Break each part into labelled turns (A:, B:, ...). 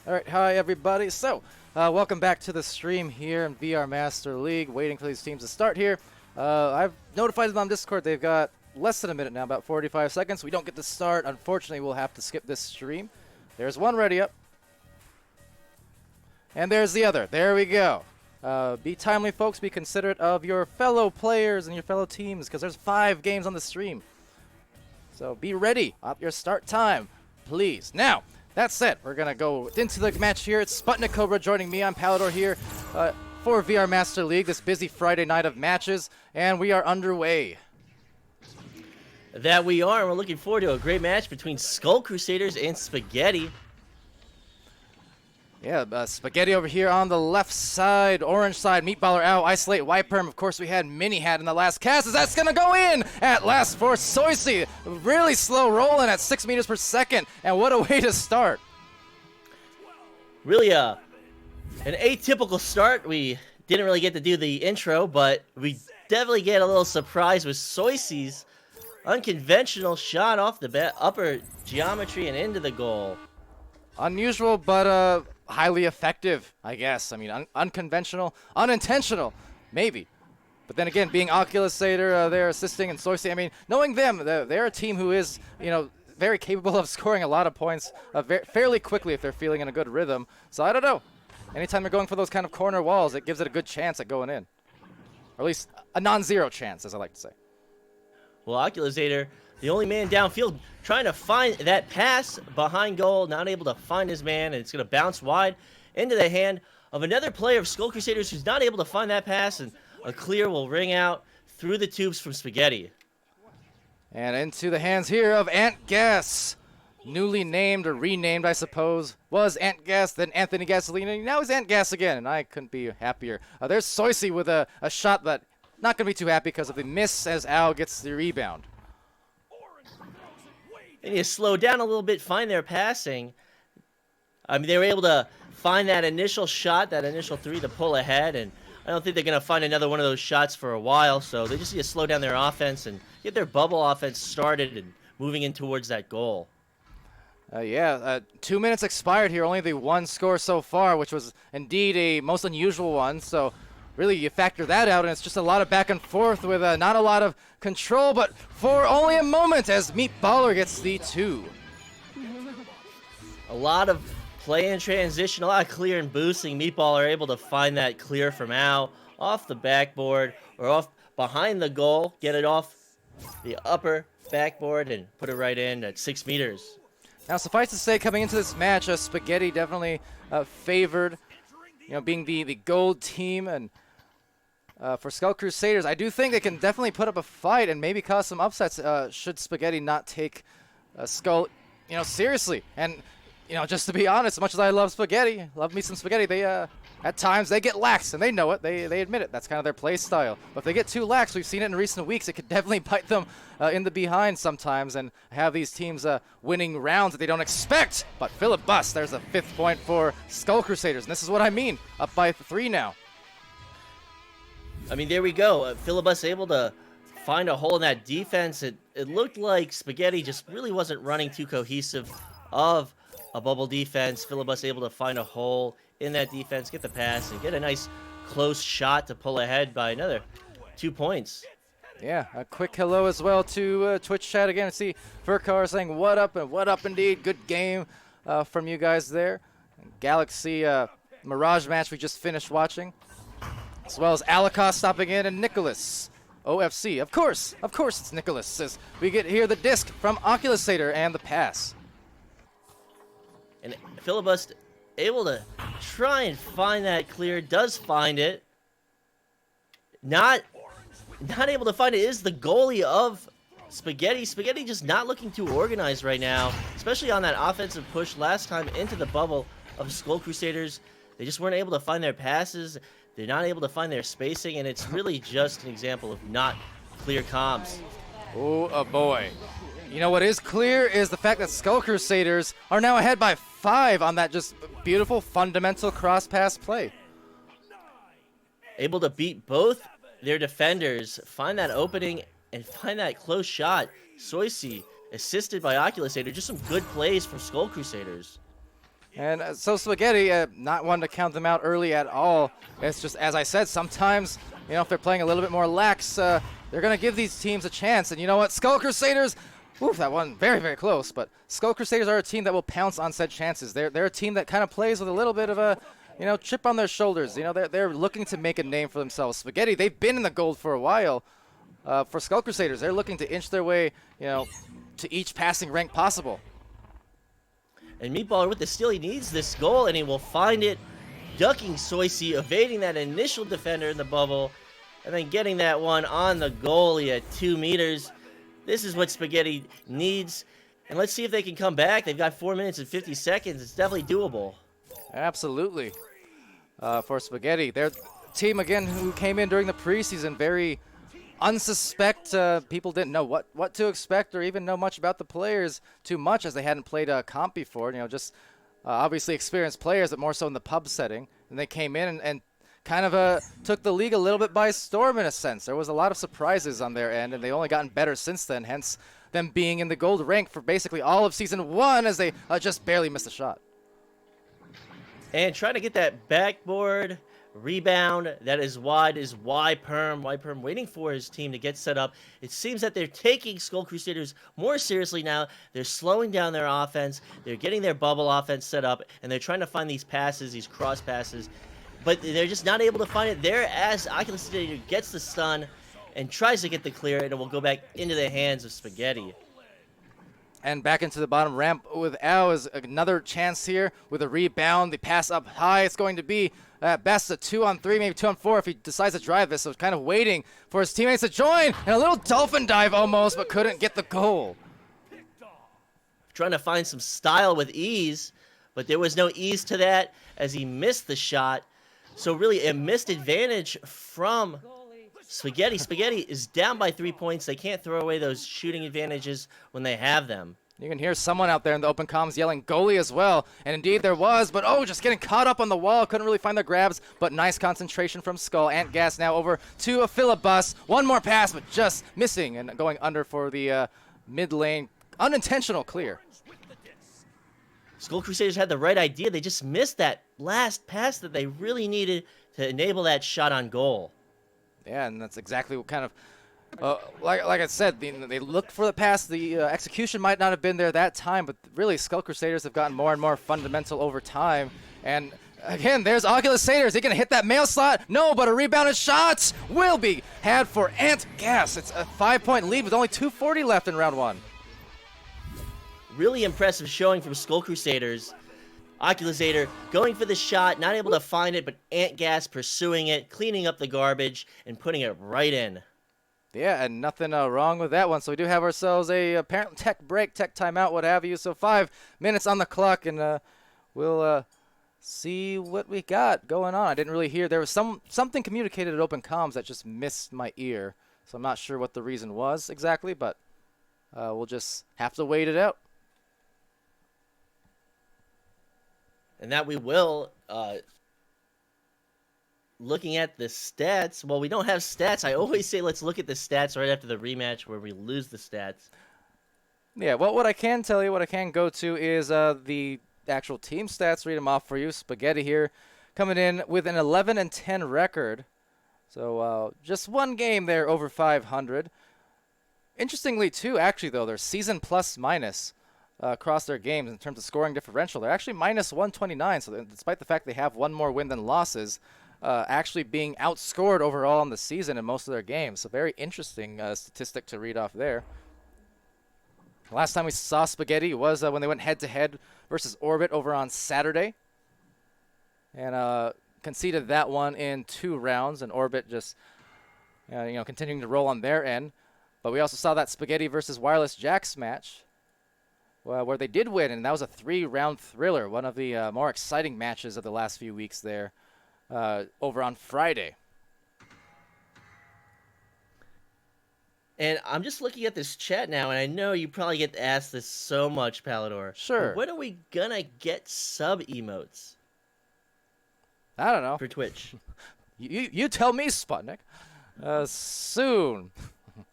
A: All right, hi everybody. So, welcome back to the stream here in VR Master League. Waiting for these teams to start here. I've notified them on Discord. They've got less than a minute now, about 45 seconds. We don't get to start. Unfortunately, we'll have to skip this stream. There's one ready up. And there's the other. There we go. Be timely, folks. Be considerate of your fellow players and your fellow teams, because there's 5 games on the stream. So be ready at your start time, please. Now, that said, we're going to go into the match here. It's SputnikKobra joining me. I'm Palidore here for VR Master League, this busy Friday night of matches, and we are underway.
B: That we are, and we're looking forward to a great match between Skull Crusaders and Spaghetti.
A: Yeah, Spaghetti over here on the left side, orange side, Meatballer out, Isolate, Wiperm. Of course, we had Mini Hat in the last cast, as that's going to go in at last for Soisy. Really slow rolling at 6 meters per second, and what a way to start.
B: Really an atypical start. We didn't really get to do the intro, but we definitely get a little surprise with Soisy's unconventional shot off the upper geometry and into the goal.
A: Unusual, but highly effective, I guess. I mean, unconventional, unintentional, maybe. But then again, being Oculusator, they're assisting, and Soisy, I mean, knowing them, they're a team who is, very capable of scoring a lot of points fairly quickly if they're feeling in a good rhythm. So I don't know. Anytime they're going for those kind of corner walls, it gives it a good chance at going in. Or at least a non-zero chance, as I like to say.
B: Well, Oculusator, the only man downfield, trying to find that pass behind goal, not able to find his man, and it's going to bounce wide into the hand of another player of Skull Crusaders who's not able to find that pass, and a clear will ring out through the tubes from Spaghetti.
A: And into the hands here of Antgas. Newly named, or renamed, I suppose. Was Antgas, then Anthony Gasolini. Now he's Antgas again, and I couldn't be happier. There's Soisy with a shot that not going to be too happy because of the miss as Al gets the rebound.
B: They need to slow down a little bit, find their passing. I mean, they were able to find that initial shot, that initial 3 to pull ahead, and I don't think they're going to find another one of those shots for a while, so they just need to slow down their offense and get their bubble offense started and moving in towards that goal.
A: 2 minutes expired here, only the one score so far, which was indeed a most unusual one, so really you factor that out, and it's just a lot of back and forth with not a lot of control, but for only a moment as Meatballer gets the 2.
B: A lot of play in transition, a lot of clear and boosting. Meatballer able to find that clear from Al off the backboard or off behind the goal, get it off the upper backboard and put it right in at 6 meters.
A: Now, suffice to say, coming into this match, Spaghetti definitely favored, being the gold team, and for Skull Crusaders, I do think they can definitely put up a fight and maybe cause some upsets should Spaghetti not take Skull, seriously. And, just to be honest, as much as I love Spaghetti, love me some Spaghetti, they, at times, they get lax, and they know it. They admit it. That's kind of their play style. But if they get too lax, we've seen it in recent weeks, it could definitely bite them in the behind sometimes and have these teams winning rounds that they don't expect. But Filibust, there's a 5th point for Skull Crusaders, and this is what I mean, up by 3 now.
B: I mean, there we go. Filibust able to find a hole in that defense. It looked like Spaghetti just really wasn't running too cohesive of a bubble defense. Filibust able to find a hole in that defense, get the pass, and get a nice close shot to pull ahead by another 2 points.
A: Yeah, a quick hello as well to Twitch chat again. See Furcar saying what up, and what up indeed. Good game from you guys there. Galaxy Mirage match we just finished watching, as well as Alikos stopping in and Nicholas. OFC, of course it's Nicholas, as we get here the disc from Oculusator and the pass.
B: And Filibust able to try and find that clear, does find it. Not able to find it is the goalie of Spaghetti. Spaghetti just not looking too organized right now, especially on that offensive push last time into the bubble of Skull Crusaders. They just weren't able to find their passes. They're not able to find their spacing, and it's really just an example of not clear comms.
A: Oh boy. You know what is clear is the fact that Skull Crusaders are now ahead by 5 on that just beautiful fundamental cross-pass play.
B: Able to beat both their defenders, find that opening, and find that close shot. Soisi, assisted by Oculusator, just some good plays from Skull Crusaders.
A: And so Spaghetti, not one to count them out early at all. It's just, as I said, sometimes, you know, if they're playing a little bit more lax, they're going to give these teams a chance. And you know what? Skull Crusaders, oof, that one very, very close. But Skull Crusaders are a team that will pounce on said chances. They're a team that kind of plays with a little bit of a, you know, chip on their shoulders. You know, they're looking to make a name for themselves. Spaghetti, they've been in the gold for a while. For Skull Crusaders, they're looking to inch their way, you know, to each passing rank possible.
B: And Meatballer with the steal, he needs this goal, and he will find it, ducking Soisi, evading that initial defender in the bubble, and then getting that one on the goalie at 2 meters. This is what Spaghetti needs, and let's see if they can come back. They've got 4 minutes and 50 seconds. It's definitely doable.
A: Absolutely. For Spaghetti, their team, again, who came in during the preseason, very unsuspect. People didn't know what to expect or even know much about the players too much, as they hadn't played a comp before. You know, just obviously experienced players, but more so in the pub setting. And they came in and kind of took the league a little bit by storm in a sense. There was a lot of surprises on their end, and they only gotten better since then, hence them being in the gold rank for basically all of Season 1, as they just barely missed a shot.
B: And trying to get that backboard rebound that is wide is Y-Perm waiting for his team to get set up. It seems that they're taking Skull Crusaders more seriously now. They're slowing down their offense. They're getting their bubble offense set up, and they're trying to find these passes, these cross passes, but they're just not able to find it there as Oculusator gets the stun and tries to get the clear, and it will go back into the hands of Spaghetti.
A: And back into the bottom ramp with Al is another chance here with a rebound. The pass up high. It's going to be at best a 2-on-3, maybe 2-on-4 if he decides to drive this. So kind of waiting for his teammates to join. And a little dolphin dive almost, but couldn't get the goal.
B: Trying to find some style with ease, but there was no ease to that as he missed the shot. So really a missed advantage from Spaghetti. Spaghetti is down by 3 points. They can't throw away those shooting advantages when they have them.
A: You can hear someone out there in the open comms yelling goalie as well. And indeed there was, but just getting caught up on the wall. Couldn't really find the grabs, but nice concentration from Skull. Ant Gas now over to a Filibust. One more pass, but just missing and going under for the mid lane. Unintentional clear.
B: Skull Crusaders had the right idea. They just missed that last pass that they really needed to enable that shot on goal.
A: Yeah, and that's exactly what kind of, like I said, they looked for the pass. The execution might not have been there that time, but really Skull Crusaders have gotten more and more fundamental over time. And again, there's Oculusator. Is he going to hit that mail slot? No, but a rebounded shot will be had for Ant Gas. It's a 5-point lead with only 2:40 left in round 1.
B: Really impressive showing from Skull Crusaders. Oculusator going for the shot, not able to find it, but Ant Gas pursuing it, cleaning up the garbage, and putting it right in.
A: Yeah, and nothing wrong with that one. So we do have ourselves a apparent tech break, tech timeout, what have you. So 5 minutes on the clock, and we'll see what we got going on. I didn't really hear. There was something communicated at open comms that just missed my ear. So I'm not sure what the reason was exactly, but we'll just have to wait it out.
B: And that we will. Looking at the stats, well, we don't have stats. I always say let's look at the stats right after the rematch where we lose the stats.
A: Yeah, well, what I can tell you, what I can go to is the actual team stats. Read them off for you. Spaghetti here coming in with an 11-10 record. So just one game there over 500. Interestingly, too, actually, though, their season plus minus across their games in terms of scoring differential. They're actually minus 129, so despite the fact they have one more win than losses, actually being outscored overall in the season in most of their games. So very interesting statistic to read off there. Last time we saw Spaghetti was when they went head-to-head versus Orbit over on Saturday. And conceded that one in 2 rounds, and Orbit just continuing to roll on their end. But we also saw that Spaghetti versus Wireless Jacks match, where they did win, and that was a 3-round thriller, one of the more exciting matches of the last few weeks there over on Friday.
B: And I'm just looking at this chat now, and I know you probably get asked this so much, Palidore.
A: Sure.
B: But when are we gonna get sub emotes?
A: I don't know.
B: For Twitch.
A: You tell me, Sputnik. Soon.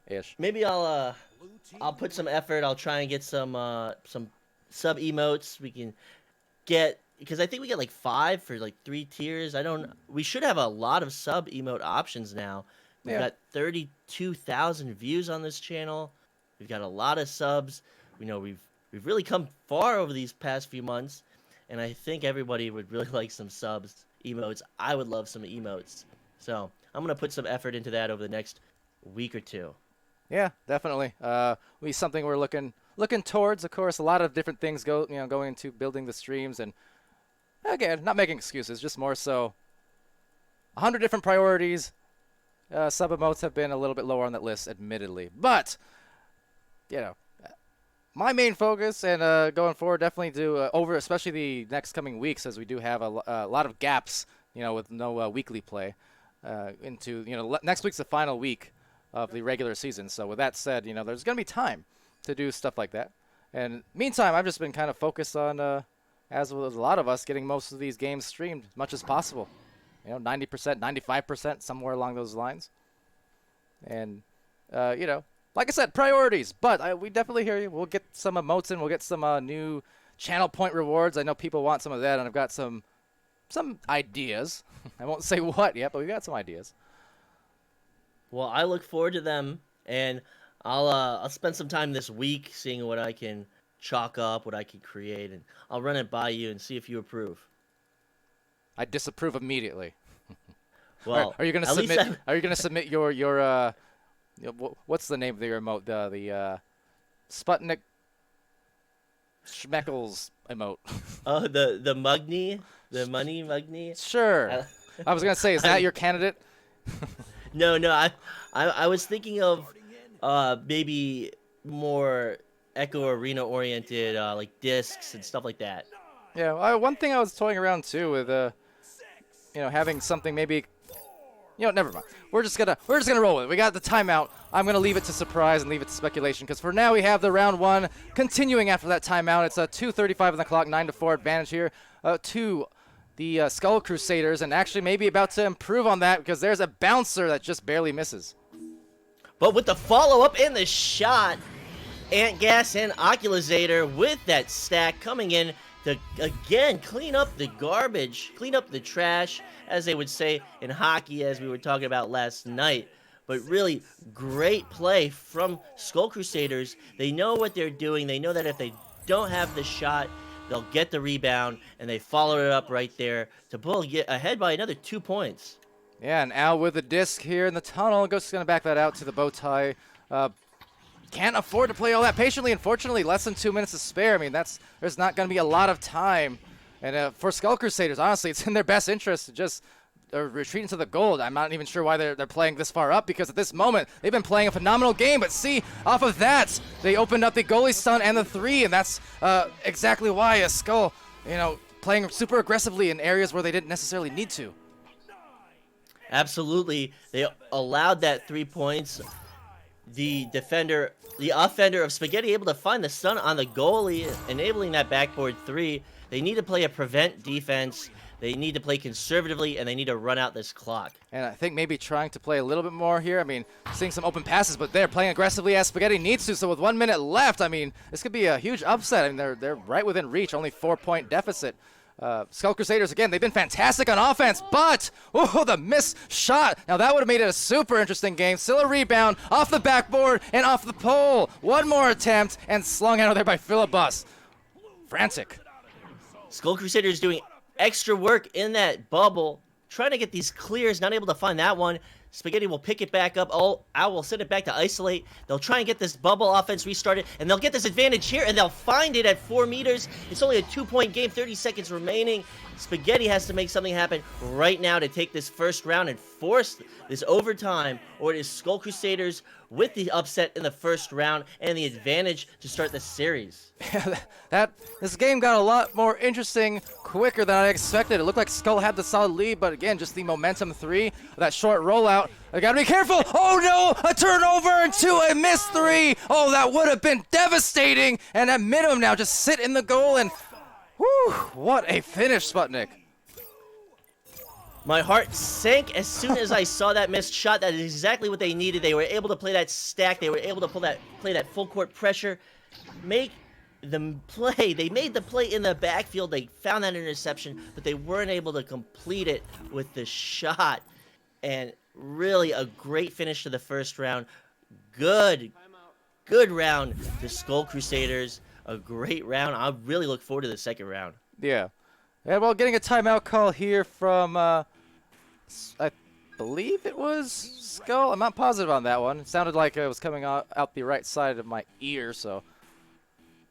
A: Ish.
B: Maybe I'll put some effort. I'll try and get some sub emotes. We can get, because I think we get like 5 for like 3 tiers. We should have a lot of sub emote options now. We've got 32,000 views on this channel. We've got a lot of subs. We've really come far over these past few months, and I think everybody would really like some subs, emotes. I would love some emotes. So I'm gonna put some effort into that over the next week or 2.
A: Yeah, definitely. We something we're looking towards. Of course, a lot of different things going into building the streams, and again, not making excuses, just more so 100 different priorities. Sub emotes have been a little bit lower on that list, admittedly, but my main focus and going forward, definitely do especially the next coming weeks, as we do have a lot of gaps, with no weekly play. Into next week's the final week of the regular season. So with that said, there's gonna be time to do stuff like that. And meantime, I've just been kind of focused on, as with a lot of us, getting most of these games streamed as much as possible. 90%, 95%, somewhere along those lines. And like I said, priorities. But we definitely hear you. We'll get some emotes in. We'll get some new channel point rewards. I know people want some of that, and I've got some ideas. I won't say what yet, but we got some ideas.
B: Well, I look forward to them, and I'll spend some time this week seeing what I can chalk up, what I can create, and I'll run it by you and see if you approve. I
A: disapprove immediately.
B: Well,
A: are you going to submit? Are you going to submit your what's the name of your emote? The Sputnik Schmeckles emote.
B: Oh, the Mugni, the money Mugni.
A: Sure. I was going to say, is that your candidate?
B: No. I was thinking of maybe more Echo Arena oriented, like discs and stuff like that.
A: Yeah, one thing I was toying around too with having something maybe, never mind. We're just gonna roll with it. We got the timeout. I'm gonna leave it to surprise and leave it to speculation, because for now we have the round 1 continuing after that timeout. It's a 2:35 on the clock, 9-4 advantage here to the Skull Crusaders, and actually maybe about to improve on that, because there's a bouncer that just barely misses.
B: But with the follow-up and the shot, Antgas and Oculusator with that stack coming in to, again, clean up the garbage, clean up the trash, as they would say in hockey, as we were talking about last night. But really great play from Skull Crusaders. They know what they're doing. They know that if they don't have the shot, they'll get the rebound, and they followed it up right there to get ahead by another 2 points.
A: Yeah, and Al with the disc here in the tunnel. Just going to back that out to the bow tie. Can't afford to play all that patiently. Unfortunately, less than 2 minutes to spare. I mean, there's not going to be a lot of time. And for Skull Crusaders, honestly, it's in their best interest to just retreat into the gold. I'm not even sure why they're playing this far up, because at this moment, they've been playing a phenomenal game. But see, off of that, they opened up the goalie stun and the 3, and that's exactly why a Skull, playing super aggressively in areas where they didn't necessarily need to.
B: Absolutely. They allowed that 3 points. The offender of Spaghetti able to find the stun on the goalie, enabling that backboard 3. They need to play a prevent defense. They need to play conservatively, and they need to run out this clock.
A: And I think maybe trying to play a little bit more here. I mean, seeing some open passes, but they're playing aggressively as Spaghetti needs to. So with 1 minute left, I mean, this could be a huge upset. I mean, they're right within reach, only 4-point deficit. Skull Crusaders, again, they've been fantastic on offense, but, the missed shot. Now, that would have made it a super interesting game. Still a rebound off the backboard and off the pole. One more attempt, and slung out of there by Philibus. frantic.
B: Skull Crusaders doing extra work in that bubble, trying to get these clears, not able to find that one. Spaghetti will pick it back up. Oh, Owl will send it back to isolate. They'll try and get this bubble offense restarted, and they'll get this advantage here, and they'll find it at 4 meters. It's only a 2-point game, 30 seconds remaining. Spaghetti has to make something happen right now to take this first round and force this overtime, or it is Skull Crusaders with the upset in the first round and the advantage to start the series.
A: This game got a lot more interesting quicker than I expected. It looked like Skull had the solid lead, but again, just the momentum 3, that short rollout. I gotta be careful. Oh no, a turnover and 2, a missed 3. Oh, that would have been devastating. And at minimum now, just sit in the goal and, whew, what a finish, Sputnik.
B: My heart sank as soon as I saw that missed shot. That is exactly what they needed. They were able to play that stack. They were able to play that full court pressure, make them play. They made the play in the backfield. They found that interception, but they weren't able to complete it with the shot. And really a great finish to the first round. Good round to Skull Crusaders. A great round. I really look forward to the second round.
A: Yeah. Yeah, well, getting a timeout call here from, I believe it was Skull. I'm not positive on that one. It sounded like it was coming out the right side of my ear, so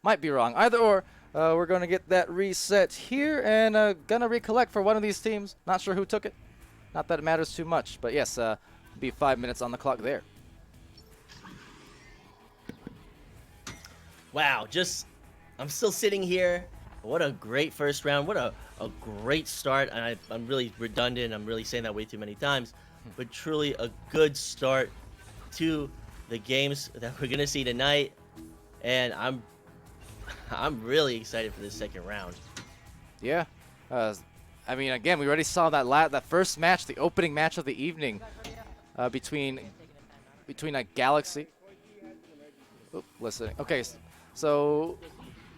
A: might be wrong. Either or, we're going to get that reset here and going to recollect for one of these teams. Not sure who took it. Not that it matters too much, but yes, be 5 minutes on the clock there.
B: Wow, I'm still sitting here. What a great first round. What a great start. And I'm really redundant. I'm really saying that way too many times. But truly a good start to the games that we're going to see tonight. And I'm really excited for this second round.
A: Yeah. I mean, again, we already saw that first match, the opening match of the evening between a Galaxy. Oop, listening. Okay, so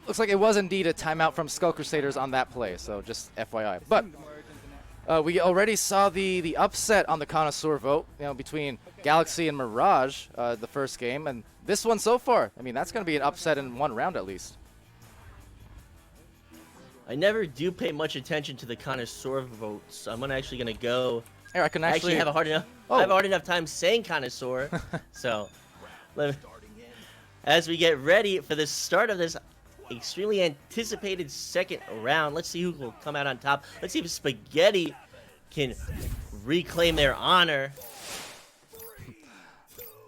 A: looks like it was indeed a timeout from Skull Crusaders on that play, so just FYI. But we already saw the upset on the connoisseur vote, between Galaxy and Mirage, the first game, and this one so far. I mean, that's going to be an upset in one round at least.
B: I never do pay much attention to the connoisseur votes. I'm actually going to go.
A: Here, I can actually
B: have a hard enough.
A: Oh.
B: I have a hard enough time saying connoisseur. So, as we get ready for the start of this extremely anticipated second round, let's see who will come out on top. Let's see if Spaghetti can reclaim their honor.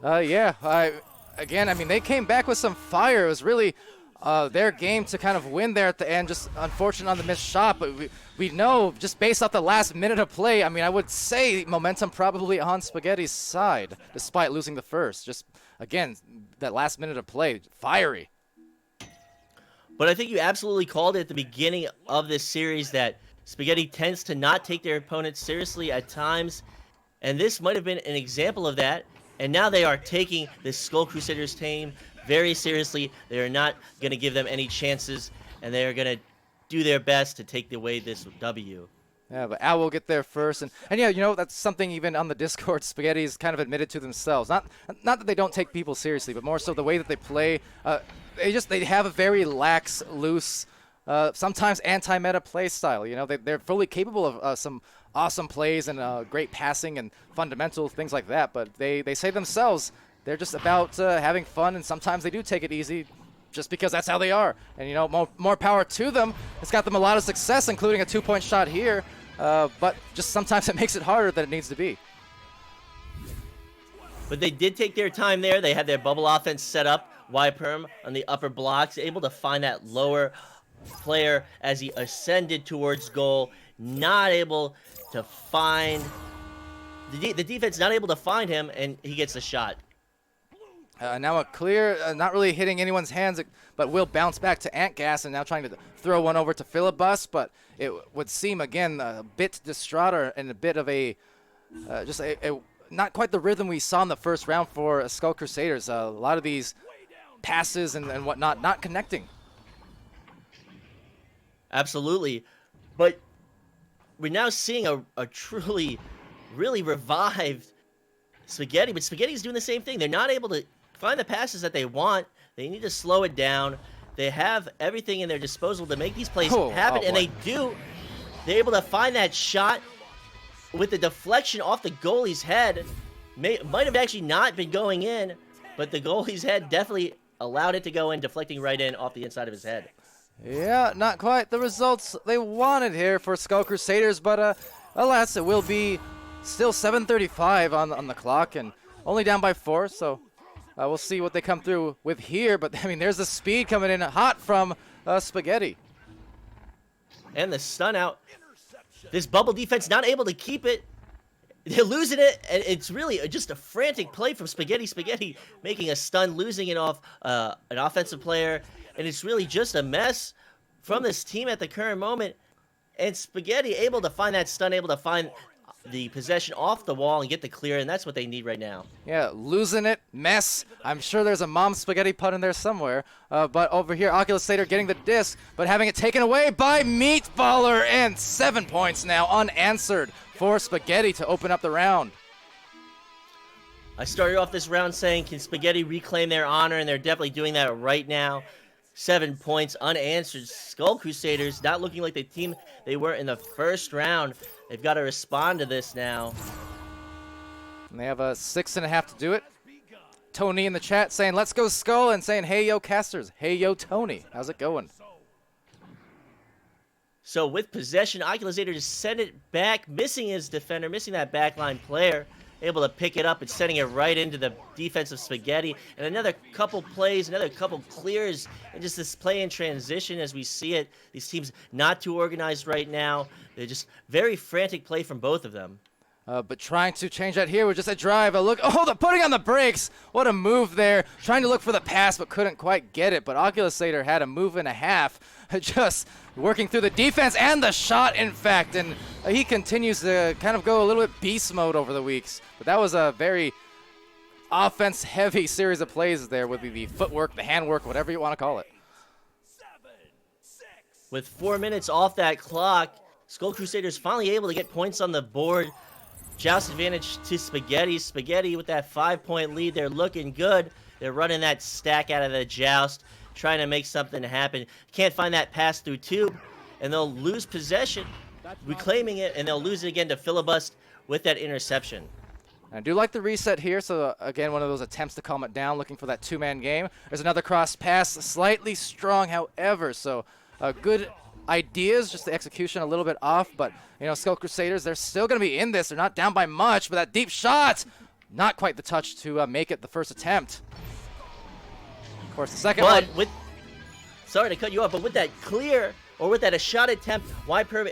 A: Yeah. I mean, they came back with some fire. It was really their game to kind of win there at the end. Just unfortunate on the missed shot, but we know just based off the last minute of play, I mean, I would say momentum probably on Spaghetti's side, despite losing the first. Just, again, that last minute of play, fiery.
B: But I think you absolutely called it at the beginning of this series that Spaghetti tends to not take their opponents seriously at times, and this might have been an example of that. And now they are taking this Skull Crusaders team very seriously. They are not going to give them any chances, and they are going to do their best to take away this W.
A: Yeah, but Al will get there first, and yeah, that's something even on the Discord, Spaghetti's kind of admitted to themselves. Not that they don't take people seriously, but more so the way that they play. They have a very lax, loose, sometimes anti-meta play style. They're fully capable of some awesome plays and great passing and fundamental things like that. But they say themselves they're just about having fun, and sometimes they do take it easy, just because that's how they are. And more power to them. It's got them a lot of success, including a 2-point shot here. But just sometimes it makes it harder than it needs to be.
B: But they did take their time there. They had their bubble offense set up. YPerm on the upper blocks, able to find that lower player as he ascended towards goal. Not able to find the defense, not able to find him, and he gets the shot.
A: Now a clear, not really hitting anyone's hands, but will bounce back to Antgas, and now trying to throw one over to Philibus, but it would seem, again, a bit distraught and a bit of just a not quite the rhythm we saw in the first round for Skull Crusaders. A lot of these passes and whatnot not connecting.
B: Absolutely. But we're now seeing a truly, really revived Spaghetti, but Spaghetti's doing the same thing. They're not able to find the passes that they want. They need to slow it down. They have everything in their disposal to make these plays
A: Oh,
B: happen,
A: oh
B: and
A: boy.
B: they do. They're able to find that shot with the deflection off the goalie's head. Might have actually not been going in, but the goalie's head definitely allowed it to go in, deflecting right in off the inside of his head.
A: Yeah, not quite the results they wanted here for Skull Crusaders, but alas, it will be still 7:35 on the clock and only down by 4, so we'll see what they come through with here. But I mean, there's the speed coming in hot from Spaghetti.
B: And the stun out. This bubble defense not able to keep it. They're losing it, and it's really just a frantic play from Spaghetti. Spaghetti making a stun, losing it off an offensive player, and it's really just a mess from this team at the current moment. And Spaghetti able to find that stun, able to find the possession off the wall and get the clear, and that's what they need right now.
A: Yeah, losing it, mess. I'm sure there's a Mom Spaghetti pun in there somewhere. But over here, Oculus Slater getting the disc, but having it taken away by Meatballer, and 7 points now unanswered for Spaghetti to open up the round.
B: I started off this round saying, can Spaghetti reclaim their honor? And they're definitely doing that right now. 7 points unanswered. Skull Crusaders not looking like the team they were in the first round. They've got to respond to this now.
A: And they have a 6.5 to do it. Tony in the chat saying, let's go Skull, and saying, hey, yo, casters. Hey, yo, Tony. How's it going?
B: So with possession, Oculus Slater just sent it back, missing his defender, missing that backline player. Able to pick it up and sending it right into the defensive Spaghetti. And another couple plays, another couple clears, and just this play in transition as we see it. These teams not too organized right now. They're just very frantic play from both of them.
A: But trying to change that here with just a drive. A look. Oh, the putting on the brakes. What a move there. Trying to look for the pass, but couldn't quite get it. But Oculus Slater had a move and a half. Just working through the defense and the shot, in fact. And he continues to kind of go a little bit beast mode over the weeks. But that was a very offense-heavy series of plays there with the footwork, the handwork, whatever you want to call it.
B: With 4 minutes off that clock, Skull Crusaders finally able to get points on the board. Joust advantage to Spaghetti. Spaghetti with that 5-point lead. They're looking good. They're running that stack out of the joust, trying to make something happen. Can't find that pass through tube, and they'll lose possession, reclaiming it, and they'll lose it again to Filibust with that interception.
A: I do like the reset here, so again, one of those attempts to calm it down, looking for that two-man game. There's another cross pass, slightly strong, however, so good ideas, just the execution a little bit off, but, you know, Skull Crusaders, they're still going to be in this. They're not down by much, but that deep shot, not quite the touch to make it the first attempt. Of course, the second one.
B: Sorry to cut you off, but with that clear, or with that a shot attempt, YPerm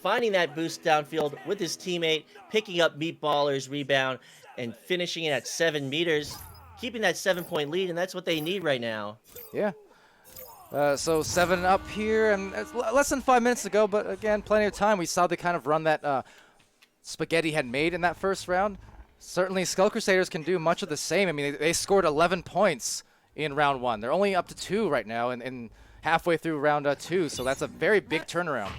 B: finding that boost downfield with his teammate, picking up Meatballer's rebound, and finishing it at 7 meters, keeping that 7-point lead, and that's what they need right now.
A: Yeah. So 7 up here, and it's less than 5 minutes to go, but again, plenty of time. We saw the kind of run that Spaghetti had made in that first round. Certainly, Skull Crusaders can do much of the same. I mean, they scored 11 points in round 1. They're only up to 2 right now, and halfway through round 2, so that's a very big turnaround.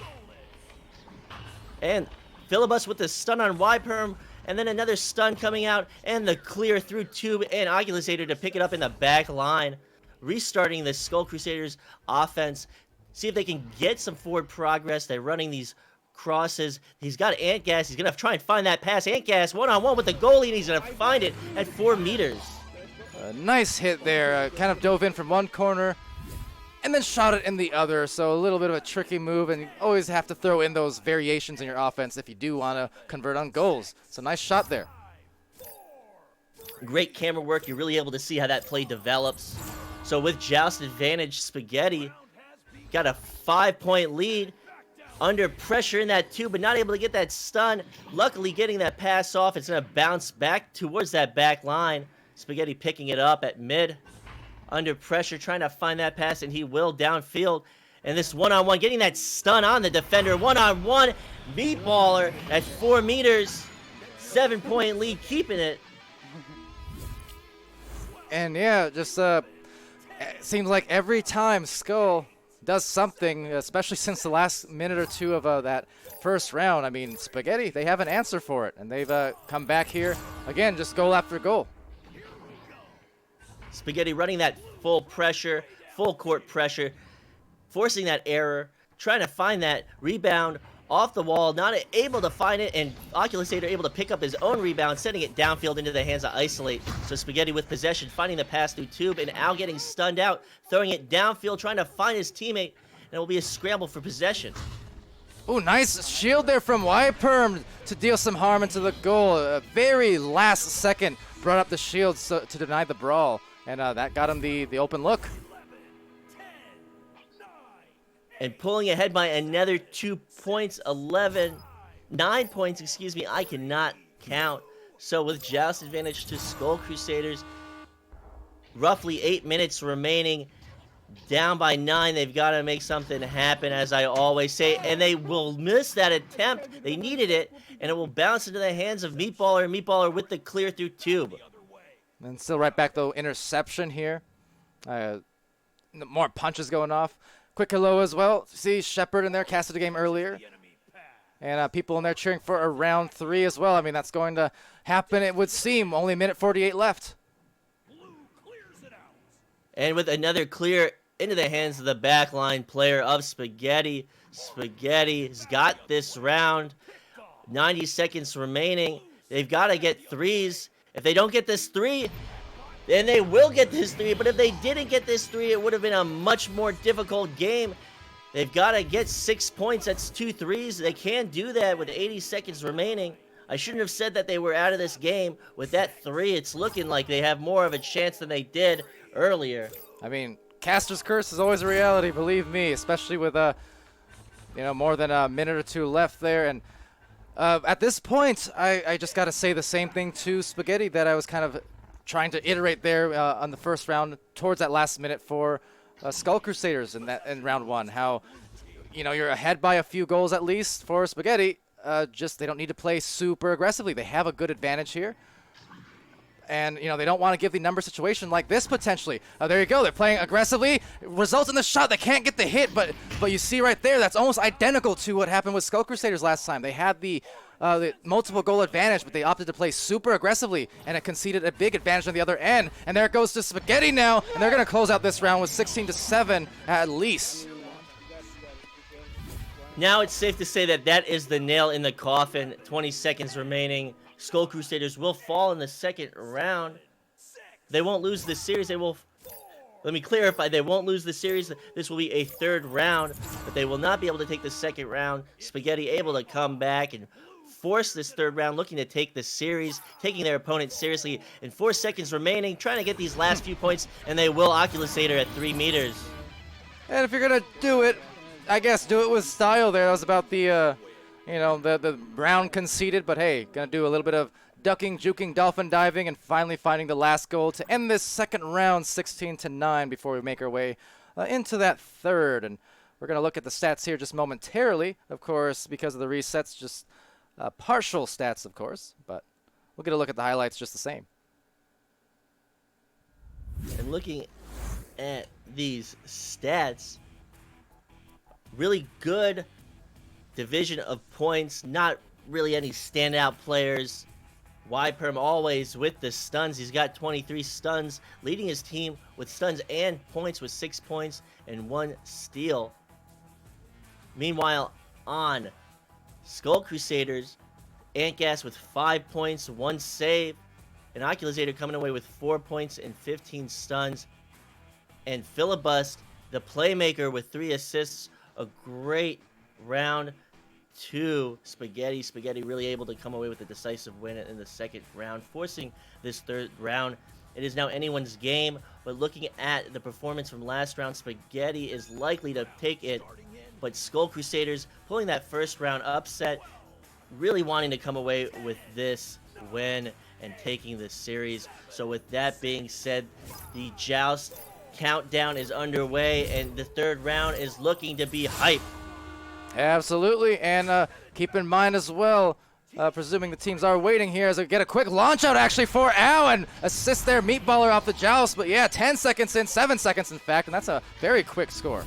B: And Filibust with the stun on YPerm, and then another stun coming out, and the clear through tube, and Oculus Slater to pick it up in the back line. Restarting the Skull Crusaders offense. See if they can get some forward progress. They're running these crosses. He's got Ant Gas. He's going to try and find that pass. Ant Gas one-on-one with the goalie, and he's going to find it at 4 meters.
A: Nice hit there. Kind of dove in from one corner and then shot it in the other. So a little bit of a tricky move, and you always have to throw in those variations in your offense if you do want to convert on goals. So nice shot there.
B: Great camera work. You're really able to see how that play develops. So with Joust advantage, Spaghetti got a 5-point lead. Under pressure in that tube, but not able to get that stun. Luckily getting that pass off. It's going to bounce back towards that back line. Spaghetti picking it up at mid. Under pressure, trying to find that pass, and he will downfield. And this one-on-one, getting that stun on the defender. One-on-one, Meatballer at 4 meters. 7-point lead, keeping it.
A: And yeah, just it seems like every time Skull does something, especially since the last minute or two of that first round, I mean, Spaghetti, they have an answer for it, and they've come back here, again, just goal after goal.
B: Spaghetti running that full pressure, full court pressure, forcing that error, trying to find that rebound off the wall, not able to find it, and Oculusator able to pick up his own rebound, sending it downfield into the hands of Isolate. So Spaghetti with possession, finding the pass through Tube, and Al getting stunned out, throwing it downfield, trying to find his teammate, and it will be a scramble for possession.
A: Oh, nice shield there from YPerm to deal some harm into the goal. Very last second brought up the shield to deny the brawl, and that got him the open look.
B: And pulling ahead by another 2 points, 9 points, excuse me, I cannot count. So with Joust advantage to Skull Crusaders, roughly 8 minutes remaining, down by 9, they've got to make something happen, as I always say, and they will miss that attempt. They needed it, and it will bounce into the hands of Meatballer. Meatballer with the clear through Tube.
A: And still right back, though, interception here. More punches going off. Quick hello as well. See Shepard in there, casted the game earlier. And people in there cheering for a round 3 as well. I mean, that's going to happen, it would seem. Only a minute 48 left.
B: And with another clear into the hands of the backline player of Spaghetti. Spaghetti's got this round. 90 seconds remaining. They've got to get threes. If they don't get this 3, then they will get this 3. But if they didn't get this 3, it would have been a much more difficult game. They've got to get 6 points. That's 2 threes. They can do that with 80 seconds remaining. I shouldn't have said that they were out of this game. With that 3, it's looking like they have more of a chance than they did earlier.
A: I mean, Caster's Curse is always a reality, believe me, especially with more than a minute or 2 left there. And at this point, I just got to say the same thing to Spaghetti that I was kind of trying to iterate there on the first round towards that last minute for Skull Crusaders in round 1. How, you're ahead by a few goals at least for Spaghetti. Just they don't need to play super aggressively. They have a good advantage here. And, they don't want to give the number situation like this potentially. There you go. They're playing aggressively. Results in the shot. They can't get the hit, but you see right there, that's almost identical to what happened with Skull Crusaders last time. They had the multiple goal advantage, but they opted to play super aggressively, and it conceded a big advantage on the other end. And there it goes to Spaghetti now, and they're going to close out this round with 16-7 at least.
B: Now it's safe to say that is the nail in the coffin. 20 seconds remaining. Skull Crusaders will fall in the second round. They won't lose the series. Let me clarify, they won't lose the series. This will be a 3rd round, but they will not be able to take the 2nd round. Spaghetti able to come back and force this 3rd round, looking to take the series, taking their opponent seriously. In 4 seconds remaining, trying to get these last few points, and they will Oculusator at 3 meters.
A: And if you're going to do it, I guess do it with style there. That was about the round conceded, but hey, gonna do a little bit of ducking, juking, dolphin diving, and finally finding the last goal to end this 2nd round 16-9 before we make our way into that 3rd. And we're gonna look at the stats here just momentarily, of course, because of the resets, just partial stats, of course, but we'll get a look at the highlights just the same.
B: And looking at these stats, really good division of points, not really any standout players. YPerm always with the stuns. He's got 23 stuns, leading his team with stuns and points with 6 points and 1 steal. Meanwhile, on Skull Crusaders, Antgas with 5 points, 1 save, and Oculusator coming away with 4 points and 15 stuns. And Filibust, the playmaker, with 3 assists. A great round 2. Spaghetti really able to come away with a decisive win in the 2nd round, forcing this 3rd round. It is now anyone's game, but looking at the performance from last round, Spaghetti is likely to take it, but Skull Crusaders pulling that 1st round upset, really wanting to come away with this win and taking this series. So with that being said, the Joust countdown is underway, and the 3rd round is looking to be hype.
A: Absolutely, and keep in mind as well, presuming the teams are waiting here, as we get a quick launch out actually for Al, and assist their Meatballer off the Joust. But yeah, 10 seconds in, 7 seconds in fact, and that's a very quick score.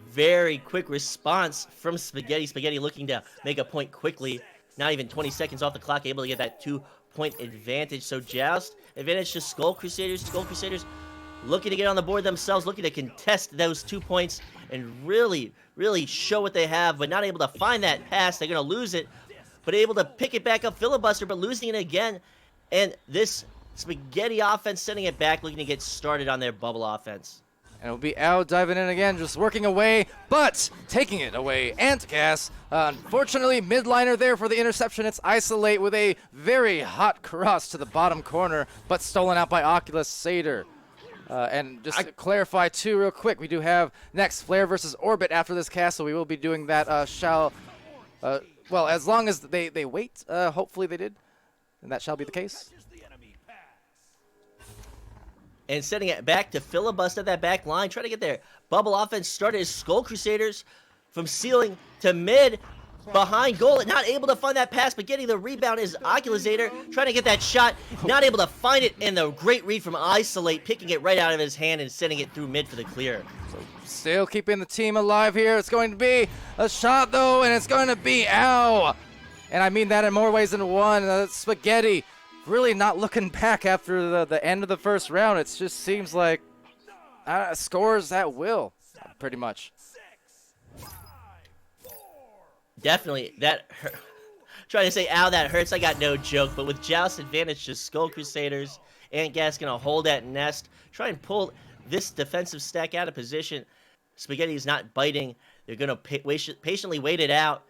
B: Very quick response from Spaghetti. Spaghetti looking to make a point quickly. Not even 20 seconds off the clock, able to get that 2-point advantage. So Joust advantage to Skull Crusaders. Skull Crusaders looking to get on the board themselves, looking to contest those 2 points and really, really show what they have, but not able to find that pass. They're going to lose it, but able to pick it back up. Filibuster, but losing it again. And this Spaghetti offense sending it back, looking to get started on their bubble offense.
A: And it'll be Al diving in again, just working away, but taking it away. Antgas, unfortunately, midliner there for the interception. It's Isolate with a very hot cross to the bottom corner, but stolen out by Oculus Satyr. And just to clarify, too, real quick, we do have next Flare versus Orbit after this cast, so we will be doing that. Well, as long as they wait, hopefully they did, and that shall be the case.
B: And sending it back to Filibuster, that back line, trying to get their bubble offense started as Skull Crusaders from ceiling to mid, behind goal, not able to find that pass, but getting the rebound is Oculusator, trying to get that shot, not able to find it, and the great read from Isolate, picking it right out of his hand and sending it through mid for the clear.
A: So still keeping the team alive here. It's going to be a shot, though, and it's going to be Ow! And I mean that in more ways than one. Spaghetti really not looking back after the end of the first round. It just seems like scores at will, pretty much.
B: Definitely, that hurt. Trying to say, ow, that hurts. I got no joke. But with Joust advantage to Skull Crusaders, Antgas going to hold that nest. Try and pull this defensive stack out of position. Spaghetti is not biting. They're going to patiently wait it out.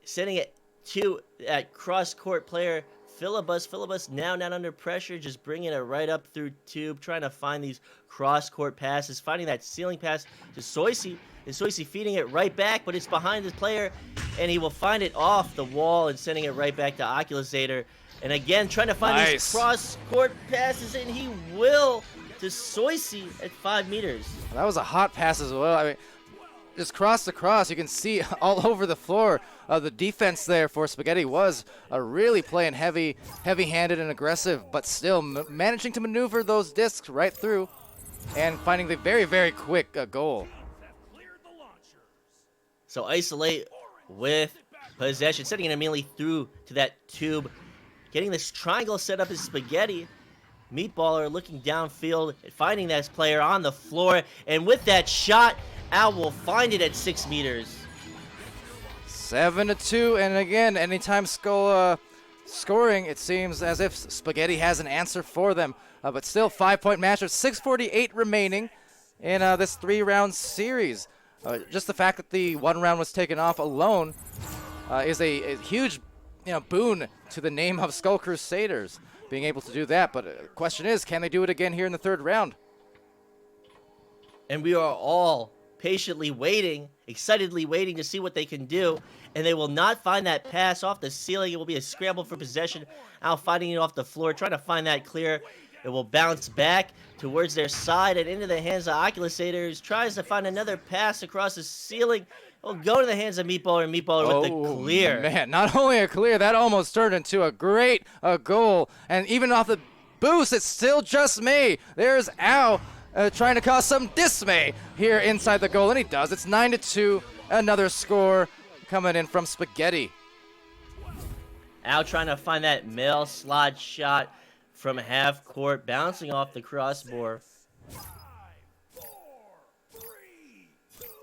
B: Sending it to that cross-court player, Filibus now not under pressure, just bringing it right up through tube, trying to find these cross-court passes, finding that ceiling pass to Soisi. And Soisi feeding it right back, but it's behind the player, and he will find it off the wall and sending it right back to Oculusator. And again, trying to find these cross-court passes, and he will to Soisi at 5 meters.
A: That was a hot pass as well. I mean, just cross to cross, you can see all over the floor. The defense there for Spaghetti was really playing heavy-handed and aggressive, but still managing to maneuver those discs right through and finding the very, very quick goal.
B: So Isolate with possession, sending it immediately through to that tube. Getting this triangle set up as Spaghetti. Meatballer looking downfield, finding that player on the floor. And with that shot, Al will find it at 6 meters.
A: 7-2, and again, anytime Skull scoring, it seems as if Spaghetti has an answer for them. But still, 5-point match with 6:48 remaining in this 3-round series. Just the fact that the 1 round was taken off alone is a huge, boon to the name of Skull Crusaders, being able to do that. But the question is, can they do it again here in the 3rd round?
B: And we are all patiently waiting, excitedly waiting to see what they can do. And they will not find that pass off the ceiling. It will be a scramble for possession. Al fighting it off the floor, trying to find that clear. It will bounce back towards their side and into the hands of Oculusators. Tries to find another pass across the ceiling. It will go to the hands of Meatballer, and Meatballer with the clear.
A: Man, not only a clear, that almost turned into a great goal. And even off the boost, it's still just me. There's Al trying to cause some dismay here inside the goal, and he does. It's 9-2, another score coming in from Spaghetti.
B: Al trying to find that mail slot shot from half court, bouncing off the crossbar.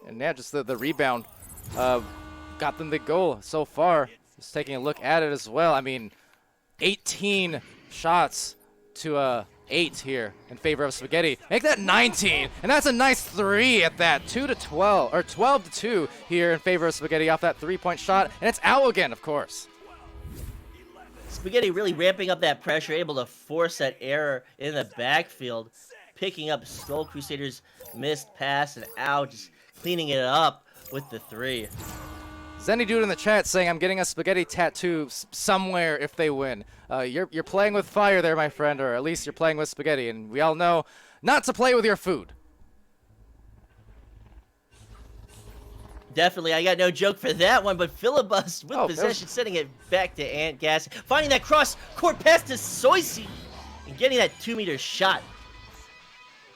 A: And yeah, just the rebound got them the goal so far. Just taking a look at it as well. I mean, 18 shots to 8 here in favor of Spaghetti. Make that 19, and that's a nice 3 at that. 2-12, or 12-2 here in favor of Spaghetti off that 3-point shot, and it's Al again, of course.
B: Spaghetti really ramping up that pressure, able to force that error in the backfield, picking up Skull Crusaders' missed pass, and Al just cleaning it up with the 3.
A: Zenny Dude in the chat saying, I'm getting a Spaghetti tattoo somewhere if they win. You're playing with fire there, my friend, or at least you're playing with Spaghetti, and we all know not to play with your food.
B: Definitely, I got no joke for that one, but Filibus with possession, sending it back to Antgas, finding that cross-court pass to Soisi, and getting that 2-meter shot.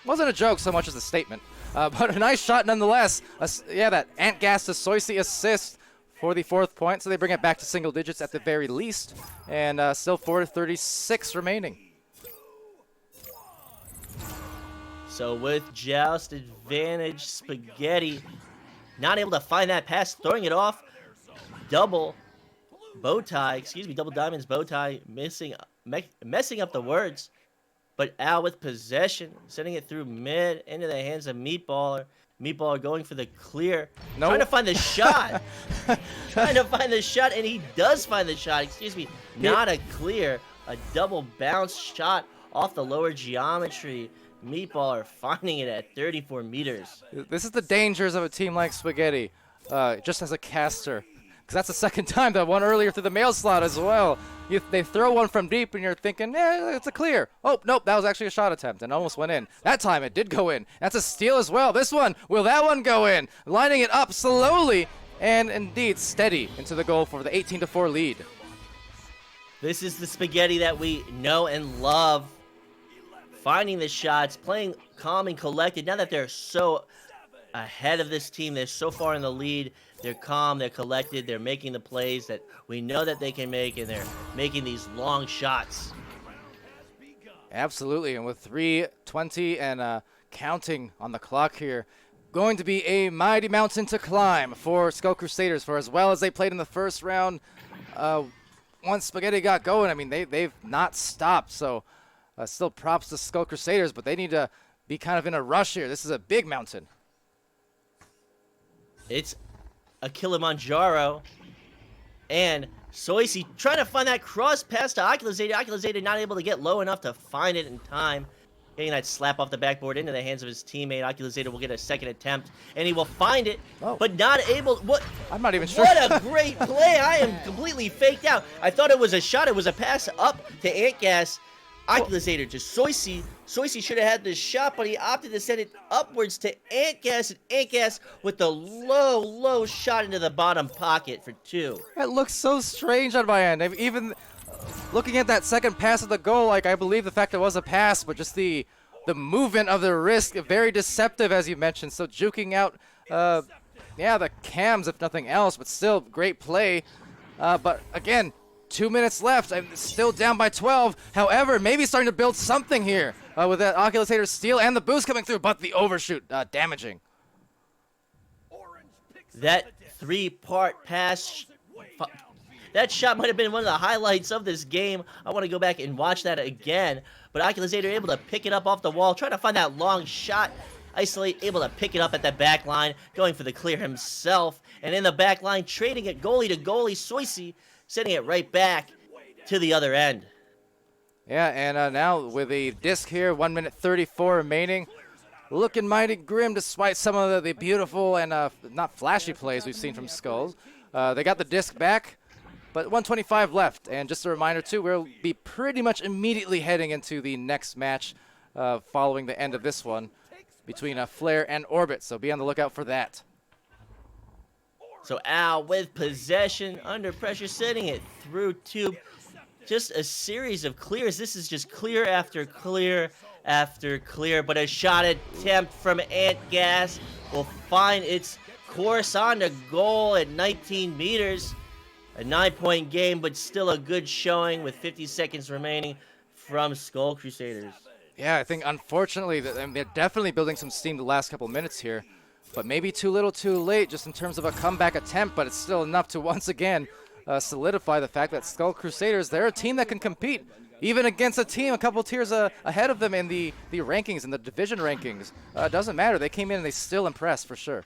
A: Wasn't a joke so much as a statement, but a nice shot nonetheless. Yeah, that Antgas to Soisi assist for the 4th point, so they bring it back to single digits at the very least, and still 4-36 remaining.
B: So with Joust advantage, Spaghetti not able to find that pass, throwing it off. Double diamonds bow tie, messing up the words. But Al with possession, sending it through mid into the hands of Meatballer. Meatballer going for the clear, trying to find the shot. Trying to find the shot, and he does find the shot. Excuse me, not a clear, a double bounce shot off the lower geometry. Meatballer finding it at 34 meters.
A: This is the dangers of a team like Spaghetti, just as a caster. Because that's the second time, that one earlier through the mail slot as well. They throw one from deep and you're thinking, it's a clear. Oh, nope, that was actually a shot attempt and almost went in. That time it did go in. That's a steal as well. This one, will that one go in? Lining it up slowly and indeed steady into the goal for the 18-4 lead.
B: This is the Spaghetti that we know and love. Finding the shots, playing calm and collected. Now that they're so ahead of this team, they're so far in the lead, they're calm, they're collected, they're making the plays that we know that they can make, and they're making these long shots.
A: Absolutely, and with 3:20 and counting on the clock here, going to be a mighty mountain to climb for Skull Crusaders. For as well as they played in the first round, once Spaghetti got going, I mean, they've not stopped. So still props to Skull Crusaders, but they need to be kind of in a rush here. This is a big mountain.
B: It's a Kilimanjaro, and Soisi trying to find that cross pass to Oculazator. Oculazator not able to get low enough to find it in time. Getting that slap off the backboard into the hands of his teammate. Oculazator will get a second attempt, and he will find it, but not able. What?
A: I'm not even sure.
B: What a great play! I am completely faked out. I thought it was a shot. It was a pass up to Antgas. Oculazator to Soisi. Soisi should have had the shot, but he opted to send it upwards to Antgas, and Antgas with the low shot into the bottom pocket for 2.
A: It looks so strange on my end. Even looking at that second pass of the goal, like, I believe the fact it was a pass, but just the movement of the wrist, very deceptive, as you mentioned. So juking out, the cams, if nothing else, but still great play. But again, 2 minutes left. I'm still down by 12. However, maybe starting to build something here with that Oculazator steal and the boost coming through, but the overshoot damaging.
B: That 3-part pass, that shot might have been one of the highlights of this game. I want to go back and watch that again. But Oculazator able to pick it up off the wall, trying to find that long shot. Isolate able to pick it up at the back line, going for the clear himself. And in the back line, trading it goalie to goalie. Soisi sending it right back to the other end.
A: Yeah, and now with a disc here, 1 minute 34 remaining. Looking mighty grim despite some of the beautiful and not flashy plays we've seen from Skulls. They got the disc back, but 1:25 left. And just a reminder, too, we'll be pretty much immediately heading into the next match following the end of this one between Flare and Orbit. So be on the lookout for that.
B: So Al with possession, under pressure, sending it through tube. Just a series of clears. This is just clear after clear after clear. But a shot attempt from Antgas will find its course on to goal at 19 meters. A 9-point game, but still a good showing with 50 seconds remaining from Skull Crusaders.
A: Yeah, I think unfortunately they're definitely building some steam the last couple minutes here. But maybe too little too late just in terms of a comeback attempt, but it's still enough to once again solidify the fact that Skull Crusaders, they're a team that can compete, even against a team a couple tiers ahead of them in the rankings, in the division rankings. Doesn't matter. They came in and they still impressed for sure.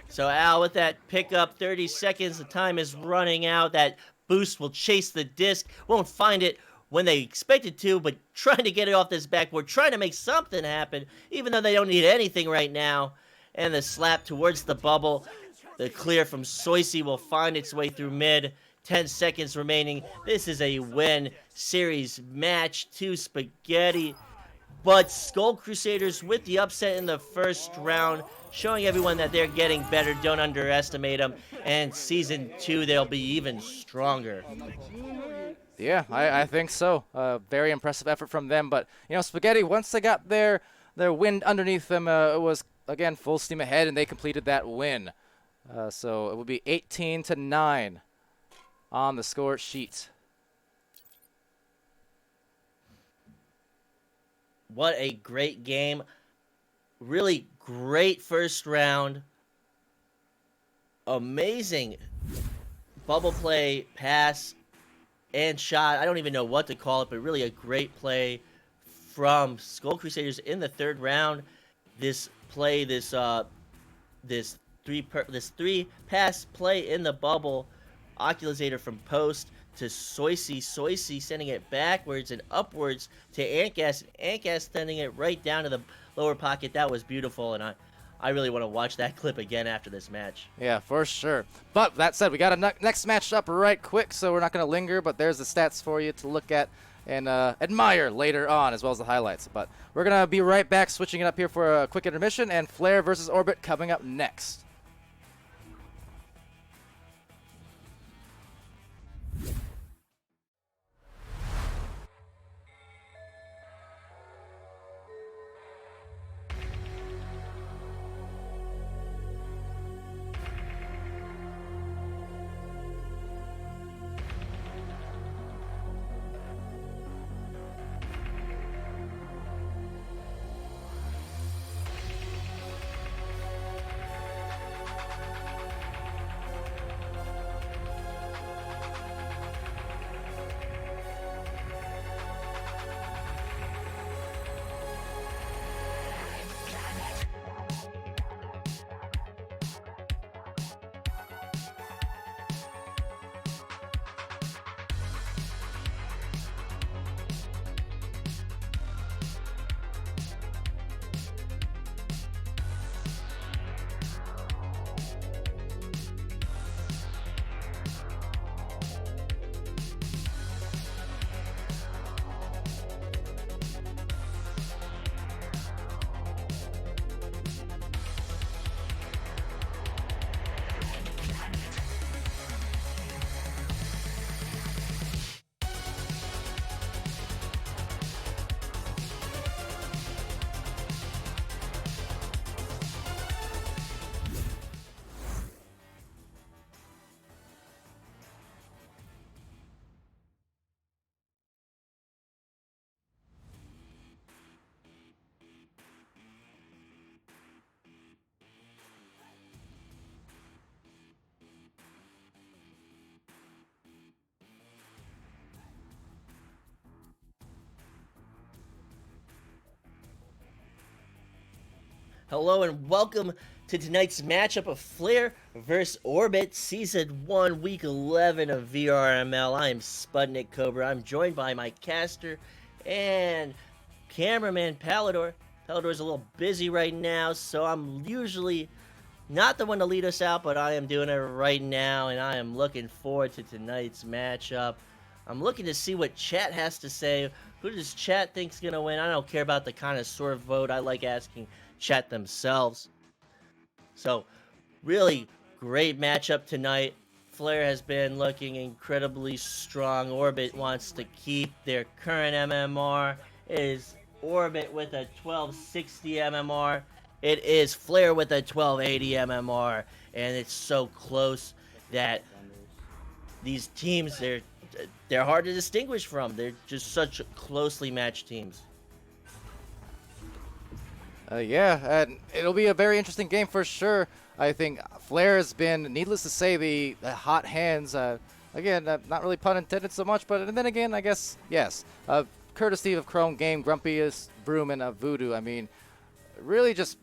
B: So Al with that pickup, 30 seconds, the time is running out. That boost will chase the disc, won't find it when they expect it to, but trying to get it off this backboard, trying to make something happen, even though they don't need anything right now. And the slap towards the bubble. The clear from Soisi will find its way through mid. 10 seconds remaining. This is a win series match to Spaghetti. But Skull Crusaders with the upset in the first round, showing everyone that they're getting better. Don't underestimate them. And Season 2, they'll be even stronger.
A: Yeah, I think so. Very impressive effort from them. But, you know, Spaghetti, once they got their wind underneath them, it was, again, full steam ahead, and they completed that win. So it will be 18-9 on the score sheet.
B: what a great game. Really great first round. Amazing bubble play, pass, and shot. I don't even know what to call it, but really a great play from Skull Crusaders in the third round. This play, this three pass play in the bubble, Oculusator from post to Soisy sending it backwards and upwards to Antgas, and Antgas sending it right down to the lower pocket. That was beautiful, and I really want to watch that clip again after this match.
A: Yeah, for sure. But that said, we got a next match up right quick, so we're not going to linger, but there's the stats for you to look at and admire later on, as well as the highlights. But we're going to be right back, switching it up here for a quick intermission, and Flare versus Orbit coming up next.
B: Hello and welcome to tonight's matchup of Flare vs. Orbit, Season 1, Week 11 of VRML. I am SputnikKobra. I'm joined by my caster and cameraman, Palidore. Palidore's a little busy right now, so I'm usually not the one to lead us out, but I am doing it right now, and I am looking forward to tonight's matchup. I'm looking to see what chat has to say. Who does chat think's going to win? I don't care about the connoisseur vote. I like asking chat themselves. So, really great matchup tonight. Flare has been looking incredibly strong. Orbit wants to keep their current MMR. It is Orbit with a 1260 MMR. It is Flare with a 1280 MMR. And it's so close that these teams, they're hard to distinguish from. They're just such closely matched teams.
A: Yeah, and it'll be a very interesting game for sure. I think Flare has been, needless to say, the hot hands. Again, not really pun intended so much, but then again, I guess, yes. Courtesy of Chrome Game, Grumpiest, Broom, and Voodoo. I mean, really just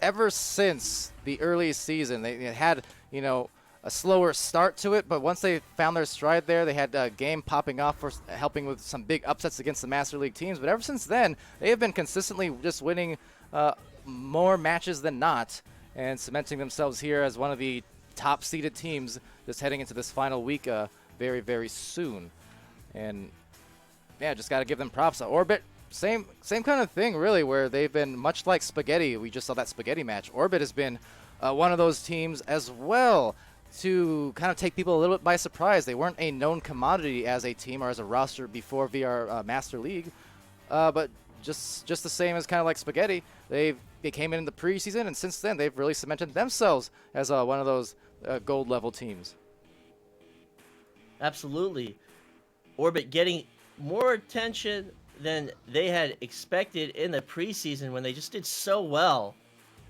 A: ever since the early season, they had, you know, a slower start to it, but once they found their stride there, they had a game popping off for helping with some big upsets against the Master League teams. But ever since then, they have been consistently just winning more matches than not and cementing themselves here as one of the top-seeded teams just heading into this final week very, very soon. And, yeah, just got to give them props. Orbit, same kind of thing, really, where they've been much like Spaghetti. We just saw that Spaghetti match. Orbit has been one of those teams as well to kind of take people a little bit by surprise. They weren't a known commodity as a team or as a roster before VR Master League, but just the same as kind of like Spaghetti. They came in the preseason, and since then they've really cemented themselves as one of those gold level teams.
B: Absolutely. Orbit getting more attention than they had expected in the preseason when they just did so well,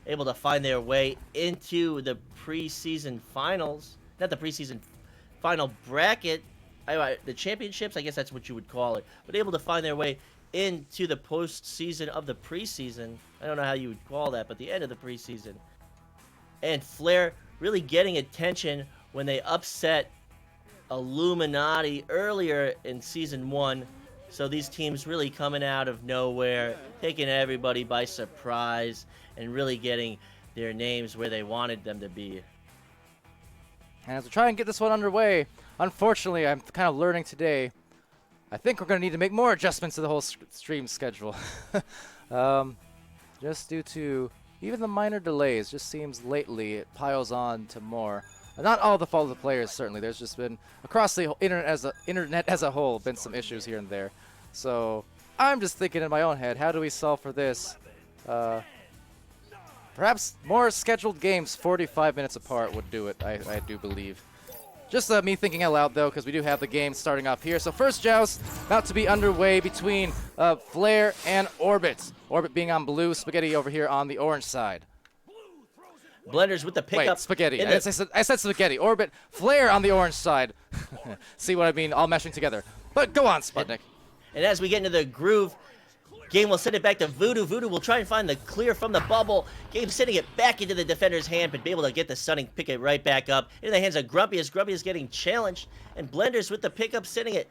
B: able to find their way into the preseason finals. Not the preseason final bracket, the championships, I guess that's what you would call it, but able to find their way into the postseason of the preseason. I don't know how you would call that, but the end of the preseason. And Flair really getting attention when they upset Illuminati earlier in Season 1. So these teams really coming out of nowhere, taking everybody by surprise, and really getting their names where they wanted them to be.
A: And as we try and get this one underway, unfortunately, I'm kind of learning today, I think we're going to need to make more adjustments to the whole stream schedule. Just due to even the minor delays, just seems lately it piles on to more. Not all the fault of the players, certainly. There's just been, across the internet as a whole, been some issues here and there. So I'm just thinking in my own head, how do we solve for this? Perhaps more scheduled games 45 minutes apart would do it, I do believe. Just me thinking out loud, though, because we do have the game starting off here. So first joust about to be underway between Flair and Orbit. Orbit being on blue, Spaghetti over here on the orange side.
B: Blenders with the pickup.
A: Wait, Spaghetti. I said Spaghetti. Orbit, Flair on the orange side. See what I mean? All meshing together. But go on, Sputnik.
B: And as we get into the groove, Game will send it back to Voodoo. Voodoo will try and find the clear from the bubble. Game sending it back into the defender's hand, but be able to get the stunning, pick it right back up into the hands of Grumpy as Grumpy is getting challenged. And Blenders with the pickup, sending it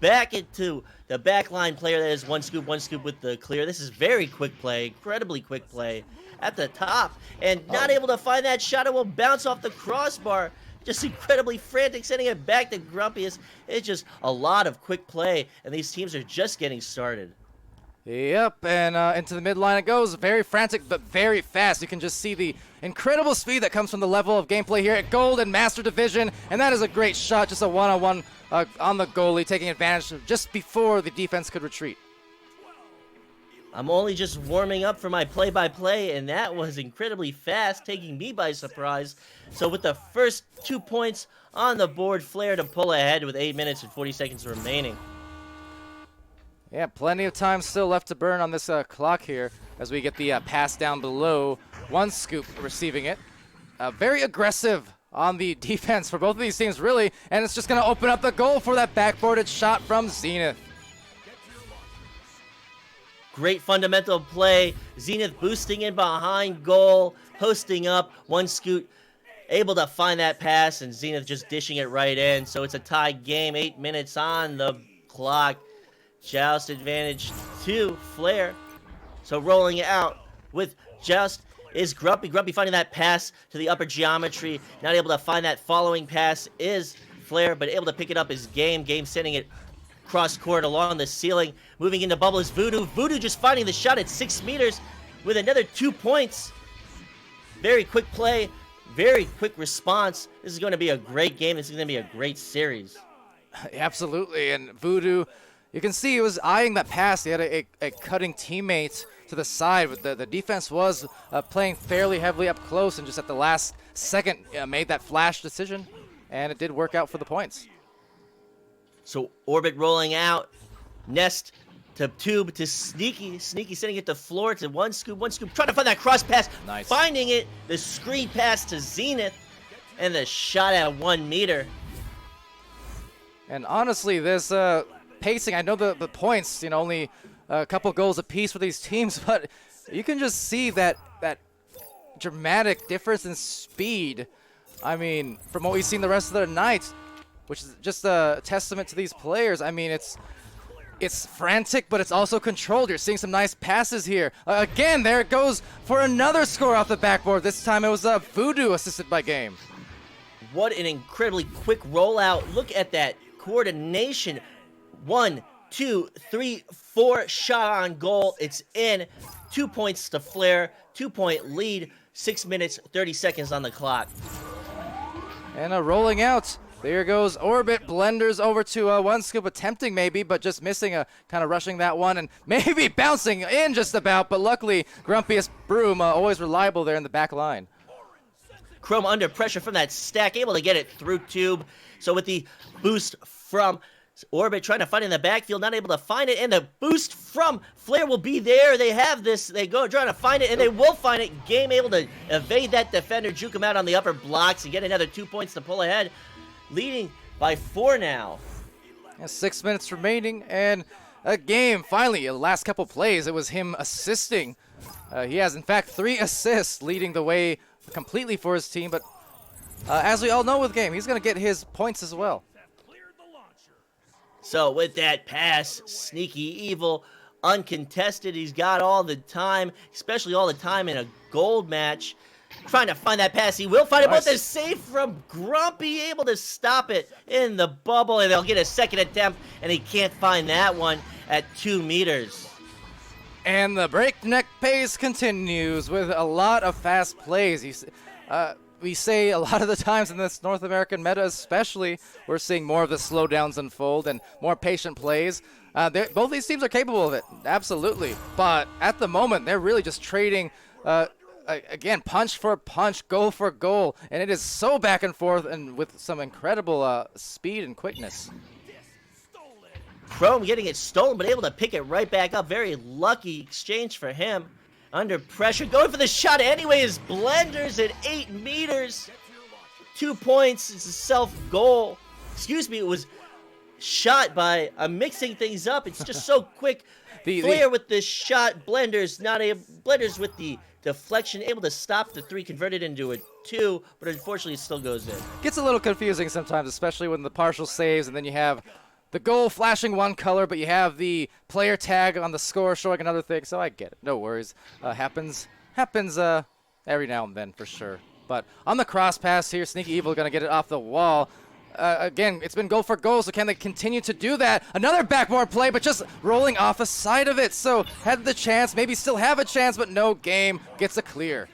B: back into the backline player. That is one scoop with the clear. This is very quick play, incredibly quick play at the top. And not able to find that shot. It will bounce off the crossbar. Just incredibly frantic, sending it back to Grumpy. It's just a lot of quick play, and these teams are just getting started.
A: Yep, and into the midline it goes. Very frantic, but very fast. You can just see the incredible speed that comes from the level of gameplay here at Gold and Master Division. And that is a great shot, just a one-on-one on the goalie, taking advantage of just before the defense could retreat.
B: I'm only just warming up for my play-by-play, and that was incredibly fast, taking me by surprise. So with the first 2 points on the board, Flair to pull ahead with 8 minutes and 40 seconds remaining.
A: Yeah, plenty of time still left to burn on this clock here as we get the pass down below. One scoop receiving it. Very aggressive on the defense for both of these teams, really, and it's just going to open up the goal for that backboarded shot from Zenith.
B: Great fundamental play. Zenith boosting in behind goal, posting up. One scoot able to find that pass, and Zenith just dishing it right in. So it's a tie game, 8 minutes on the clock. Joust advantage to Flair. So rolling out with Joust is Grumpy. Grumpy finding that pass to the upper geometry. Not able to find that following pass is Flair, but able to pick it up is Game. Game sending it cross court along the ceiling. Moving into bubble is Voodoo. Voodoo just finding the shot at 6 meters with another 2 points. Very quick play. Very quick response. This is going to be a great game. This is going to be a great series.
A: Absolutely, and Voodoo, you can see he was eyeing that pass. He had a cutting teammate to the side, but the defense was playing fairly heavily up close, and just at the last second made that flash decision, and it did work out for the points.
B: So Orbit rolling out, Nest to Tube to Sneaky. Sneaky sending it to floor to one scoop, trying to find that cross pass.
A: Nice.
B: Finding it, the screen pass to Zenith, and the shot at 1 meter.
A: And honestly, this pacing, I know the points, only a couple goals apiece for these teams, but you can just see that dramatic difference in speed. I mean, from what we've seen the rest of the night, which is just a testament to these players. I mean, it's frantic, but it's also controlled. You're seeing some nice passes here. Again, there it goes for another score off the backboard. This time it was Voodoo assisted by Game.
B: What an incredibly quick rollout. Look at that coordination. 1, 2, 3, 4 shot on goal. It's in. 2 points to Flair. 2-point lead. 6 minutes, 30 seconds on the clock.
A: And rolling out. There goes Orbit. Blenders over to one scoop, attempting maybe, but just missing, kind of rushing that one, and maybe bouncing in just about, but luckily Grumpiest Broom always reliable there in the back line.
B: Chrome under pressure from that stack, able to get it through Tube. So with the boost from Orbit trying to find it in the backfield, not able to find it, and the boost from Flare will be there. They have this. They go trying to find it, and they will find it. Game able to evade that defender, juke him out on the upper blocks, and get another 2 points to pull ahead, leading by 4 now.
A: Yeah, 6 minutes remaining, and a game, finally, the last couple plays, it was him assisting. He has, in fact, 3 assists, leading the way completely for his team, but as we all know with game, he's going to get his points as well.
B: So with that pass, Sneaky Evil, uncontested. He's got all the time, especially all the time in a gold match. Trying to find that pass. He will find it, but the save from Grumpy, able to stop it in the bubble, and they'll get a second attempt, and he can't find that one at 2 meters.
A: And the breakneck pace continues with a lot of fast plays. We say a lot of the times in this North American meta especially, we're seeing more of the slowdowns unfold and more patient plays. Both these teams are capable of it, absolutely. But at the moment, they're really just trading, again, punch for punch, goal for goal. And it is so back and forth and with some incredible speed and quickness.
B: Chrome getting it stolen, but able to pick it right back up. Very lucky exchange for him. Under pressure, going for the shot anyway is Blenders at 8 meters. 2 points, it's a self-goal. Excuse me, it was shot by, I'm mixing things up, it's just so quick. Flare with the shot, Blenders with the deflection, able to stop the 3, converted into a 2, but unfortunately it still goes in.
A: Gets a little confusing sometimes, especially when the partial saves, and then you have the goal flashing one color, but you have the player tag on the score showing another thing, so I get it. No worries. Happens every now and then for sure. But on the cross pass here, Sneaky Evil going to get it off the wall. Again, it's been goal for goal, so can they continue to do that? Another backboard play, but just rolling off the side of it. So had the chance, maybe still have a chance, but no game. Gets a clear.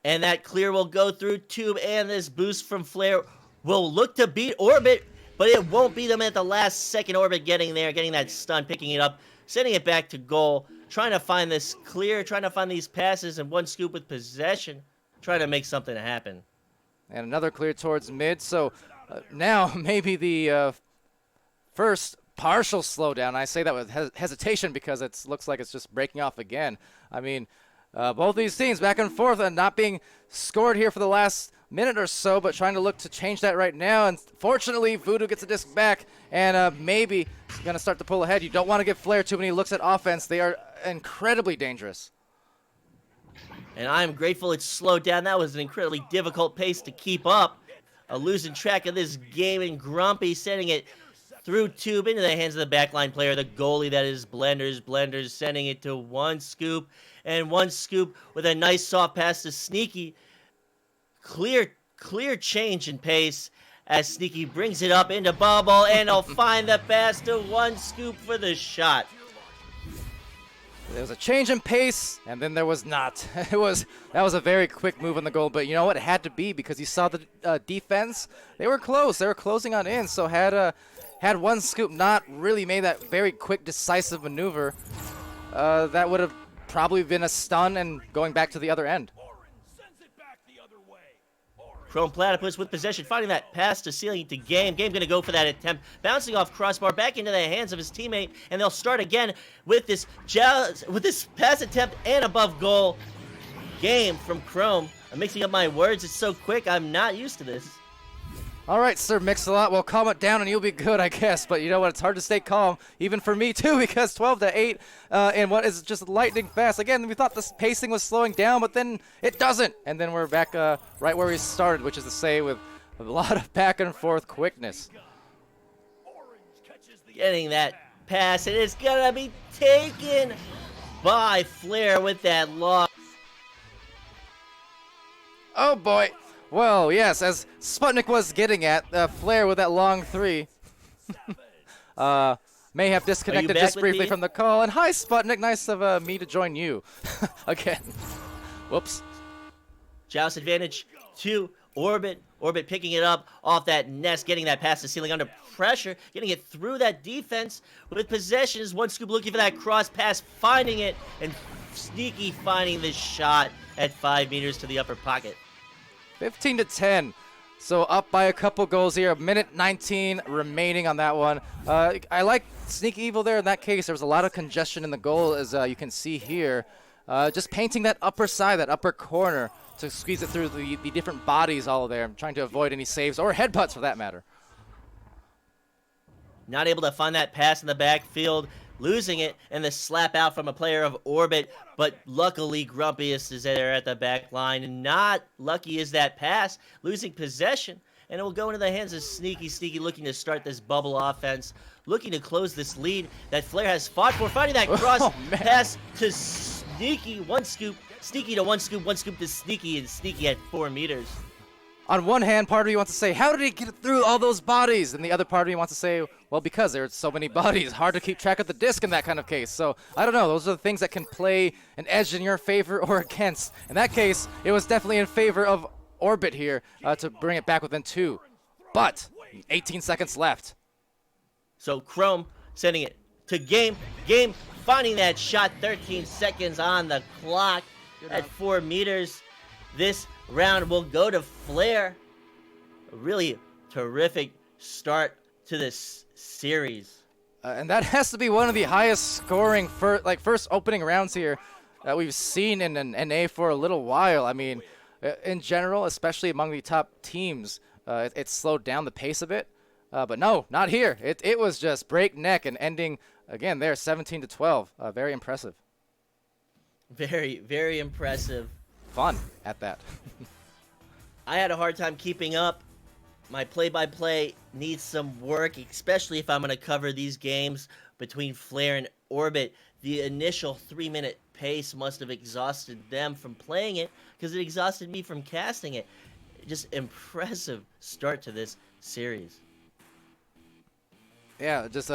B: And that clear will go through Tube, and this boost from Flare will look to beat Orbit, but it won't beat them at the last second. Orbit getting there, getting that stun, picking it up, sending it back to goal, trying to find this clear, trying to find these passes, and 1 scoop with possession, trying to make something happen.
A: And another clear towards mid, so now maybe the first partial slowdown. I say that with hesitation because it looks like it's just breaking off again. I mean, both these teams back and forth and not being scored here for the last minute or so, but trying to look to change that right now. And fortunately, Voodoo gets a disc back and maybe going to start to pull ahead. You don't want to give Flare too many looks at offense. They are incredibly dangerous.
B: And I'm grateful it's slowed down. That was an incredibly difficult pace to keep up. Losing track of this game, and Grumpy sending it through Tube into the hands of the backline player, the goalie that is Blenders. Blenders sending it to 1 scoop, and 1 scoop with a nice soft pass to Sneaky. Clear change in pace as Sneaky brings it up into bubble, and he'll find the pass to 1 scoop for the shot.
A: There was a change in pace, and then there was not. That was a very quick move on the goal, but you know what? It had to be because you saw the defense. They were close. They were closing on in, so had 1 scoop not really made that very quick, decisive maneuver, that would have probably been a stun and going back to the other end.
B: Chrome Platypus with possession, finding that pass to Ceiling to Game. Game going to go for that attempt, bouncing off crossbar back into the hands of his teammate, and they'll start again with this pass attempt and above goal. Game from Chrome. I'm mixing up my words. It's so quick. I'm not used to this.
A: All right, Sir Mix-a-Lot. Well, calm it down and you'll be good, I guess. But you know what? It's hard to stay calm, even for me too, because 12-8 in what is just lightning fast. Again, we thought the pacing was slowing down, but then it doesn't. And then we're back right where we started, which is to say with a lot of back and forth quickness.
B: Getting that pass, and it's going to be taken by Flare with that loss.
A: Oh, boy. Well, yes, as Sputnik was getting at, Flare with that long 3 may have disconnected just briefly from the call. And hi, Sputnik, nice of me to join you again. Whoops.
B: Joust advantage to Orbit. Orbit picking it up off that nest, getting that pass to Ceiling under pressure, getting it through that defense with possessions. 1 scoop looking for that cross pass, finding it, and Sneaky finding the shot at 5 meters to the upper pocket.
A: 15-10. So up by a couple goals here. 1:19 remaining on that one. I like Sneaky Evil there. In that case, there was a lot of congestion in the goal, as you can see here. Just painting that upper side, that upper corner, to squeeze it through the different bodies all there. I'm trying to avoid any saves or headbutts for that matter.
B: Not able to find that pass in the backfield, losing it, and the slap out from a player of Orbit. But luckily, Grumpiest is there at the back line. And not lucky is that pass, losing possession. And it will go into the hands of Sneaky, looking to start this bubble offense, looking to close this lead that Flair has fought for, finding that cross pass to Sneaky. One scoop, Sneaky to one scoop to Sneaky, and Sneaky at 4 meters.
A: On one hand, part of you wants to say, how did he get through all those bodies? And the other part of you wants to say, well, because there's so many bodies, hard to keep track of the disc in that kind of case. So, I don't know, those are the things that can play an edge in your favor or against. In that case, it was definitely in favor of Orbit here to bring it back within 2. But, 18 seconds left.
B: So, Chrome sending it to Game, finding that shot, 13 seconds on the clock at 4 meters. This round will go to Flair. A really terrific start to this series.
A: And that has to be one of the highest scoring first opening rounds here that we've seen in an NA for a little while. I mean, in general, especially among the top teams, it slowed down the pace a bit. But no, not here. It was just breakneck and ending, again, there, 17-12. Very impressive.
B: Very, very impressive.
A: Fun at that.
B: I had a hard time keeping up. My play-by-play needs some work, especially if I'm going to cover these games between Flair and Orbit. The initial 3-minute pace must have exhausted them from playing it, because it exhausted me from casting it. Just impressive start to this series.
A: Yeah, just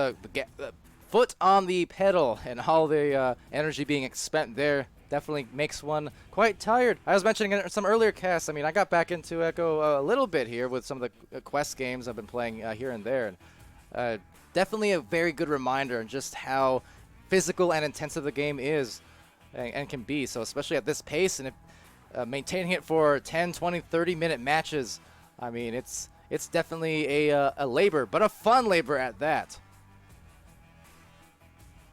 A: foot on the pedal and all the energy being expended there definitely makes one quite tired. I was mentioning in some earlier casts, I mean, I got back into Echo a little bit here with some of the quest games I've been playing here and there. And definitely a very good reminder on just how physical and intensive the game is and can be. So especially at this pace and if, maintaining it for 10, 20, 30-minute matches, I mean, it's definitely a labor, but a fun labor at that.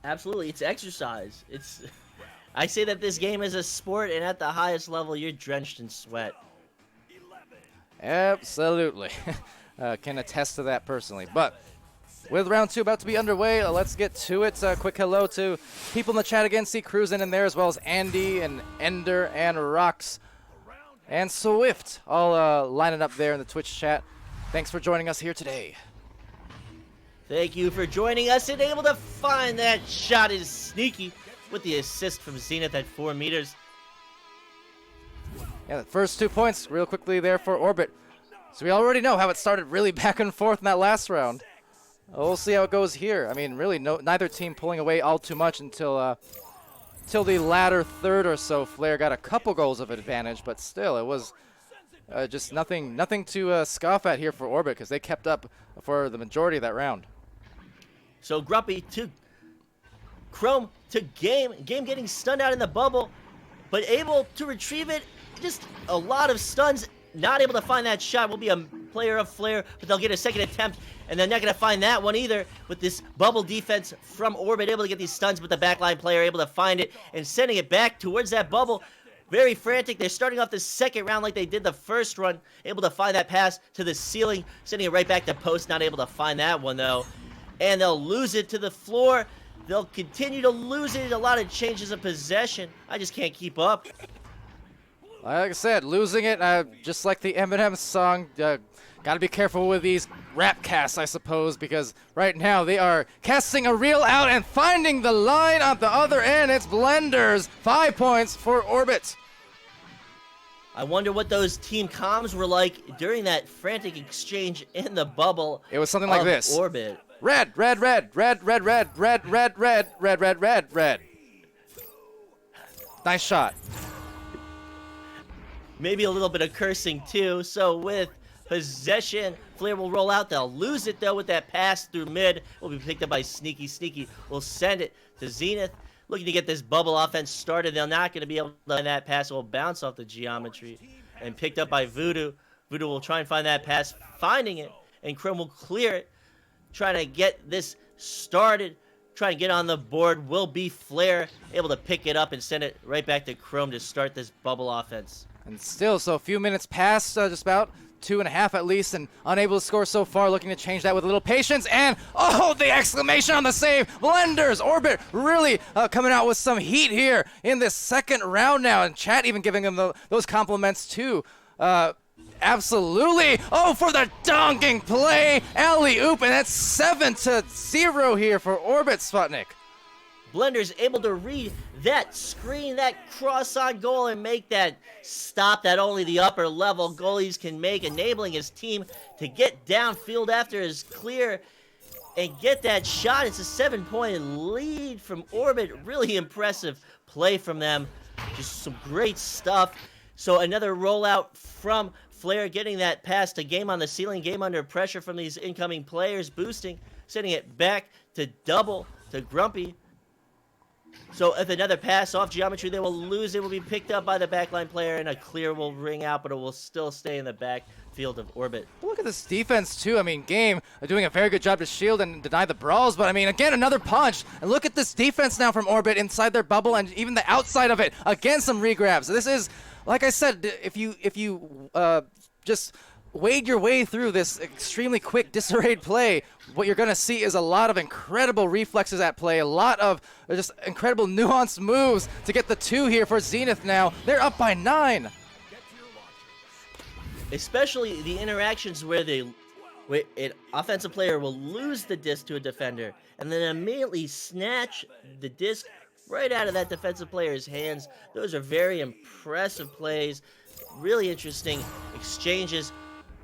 B: Absolutely, it's exercise. I say that this game is a sport, and at the highest level, you're drenched in sweat.
A: Absolutely. Can attest to that personally. But with round 2 about to be underway, let's get to it. Quick hello to people in the chat again. See Cruisin' in there, as well as Andy and Ender and Rox and Swift all lining up there in the Twitch chat. Thanks for joining us here today.
B: Thank you for joining us and able to find that shot is Sneaky with the assist from Zenith at 4 meters.
A: Yeah, the first 2 points real quickly there for Orbit. So we already know how it started really back and forth in that last round. We'll see how it goes here. I mean, really, neither team pulling away all too much until the latter third or so. Flair got a couple goals of advantage, but still, it was just nothing to scoff at here for Orbit, because they kept up for the majority of that round.
B: So Grumpy to Chrome to Game getting stunned out in the bubble, but able to retrieve it. Just a lot of stuns, not able to find that shot. Will be a player of Flair, but they'll get a second attempt, and they're not going to find that one either with this bubble defense from Orbit, able to get these stuns, but the backline player able to find it and sending it back towards that bubble. Very frantic. They're starting off the second round like they did the first run, able to find that pass to the ceiling, sending it right back to post, not able to find that one though. And they'll lose it to the floor. They'll continue to lose it. A lot of changes of possession. I just can't keep up.
A: Like I said, losing it, just like the Eminem song, gotta be careful with these rap casts, I suppose, because right now they are casting a reel out and finding the line on the other end. It's Blenders. 5 points for Orbit.
B: I wonder what those team comms were like during that frantic exchange in the bubble.
A: It was something like this.
B: Orbit.
A: Red, red, red, red, red, red, red, red, red, red, red, red, red. Nice shot.
B: Maybe a little bit of cursing too. So with possession, Flair will roll out. They'll lose it though with that pass through mid. Will be picked up by Sneaky. Sneaky will send it to Zenith. Looking to get this bubble offense started. They're not going to be able to find that pass. It will bounce off the geometry and picked up by Voodoo. Voodoo will try and find that pass, finding it, and Chrome will clear it, trying to get this started, trying to get on the board. Will be Flair able to pick it up and send it right back to Chrome to start this bubble offense.
A: And still, so a few minutes past, just about 2.5 at least, and unable to score so far, looking to change that with a little patience, and oh, the exclamation on the save. Blenders, Orbit really coming out with some heat here in this second round now, and chat even giving them those compliments too. Absolutely. Oh, for the donking play. Alley-oop, and that's 7-0 here for Orbit, Sputnik.
B: Blender's able to read that screen, that cross-on goal, and make that stop that only the upper level goalies can make, enabling his team to get downfield after his clear and get that shot. It's a 7-point lead from Orbit. Really impressive play from them. Just some great stuff. So another rollout from Flair, getting that pass to Game on the Ceiling. Game under pressure from these incoming players, boosting, sending it back to Double, to Grumpy. So if another pass off geometry, they will lose. It will be picked up by the backline player, and a clear will ring out, but it will still stay in the backfield of Orbit.
A: Look at this defense, too. I mean, Game doing a very good job to shield and deny the brawls, but I mean, again, another punch. And look at this defense now from Orbit inside their bubble and even the outside of it. Again, some regrabs. This is, like I said, if you just wade your way through this extremely quick disarrayed play, what you're going to see is a lot of incredible reflexes at play, a lot of just incredible nuanced moves to get the 2 here for Zenith now. They're up by 9.
B: Especially the interactions where an offensive player will lose the disc to a defender and then immediately snatch the disc right out of that defensive player's hands. Those are very impressive plays, really interesting exchanges.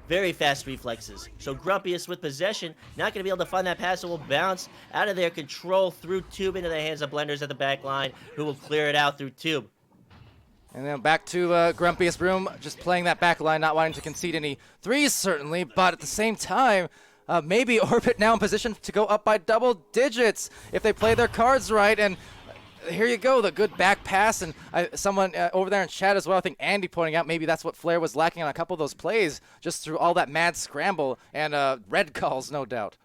B: Very fast reflexes. So Grumpiest with possession, not going to be able to find that pass. It will bounce out of their control through Tube into the hands of Blenders at the back line, who will clear it out through Tube.
A: And then back to Grumpiest Broom, just playing that back line, not wanting to concede any threes, certainly, but at the same time, maybe Orbit now in position to go up by double digits if they play their cards right. And here you go, the good back pass, and someone over there in chat as well, I think Andy pointing out maybe that's what Flair was lacking on a couple of those plays, just through all that mad scramble and red calls, no doubt.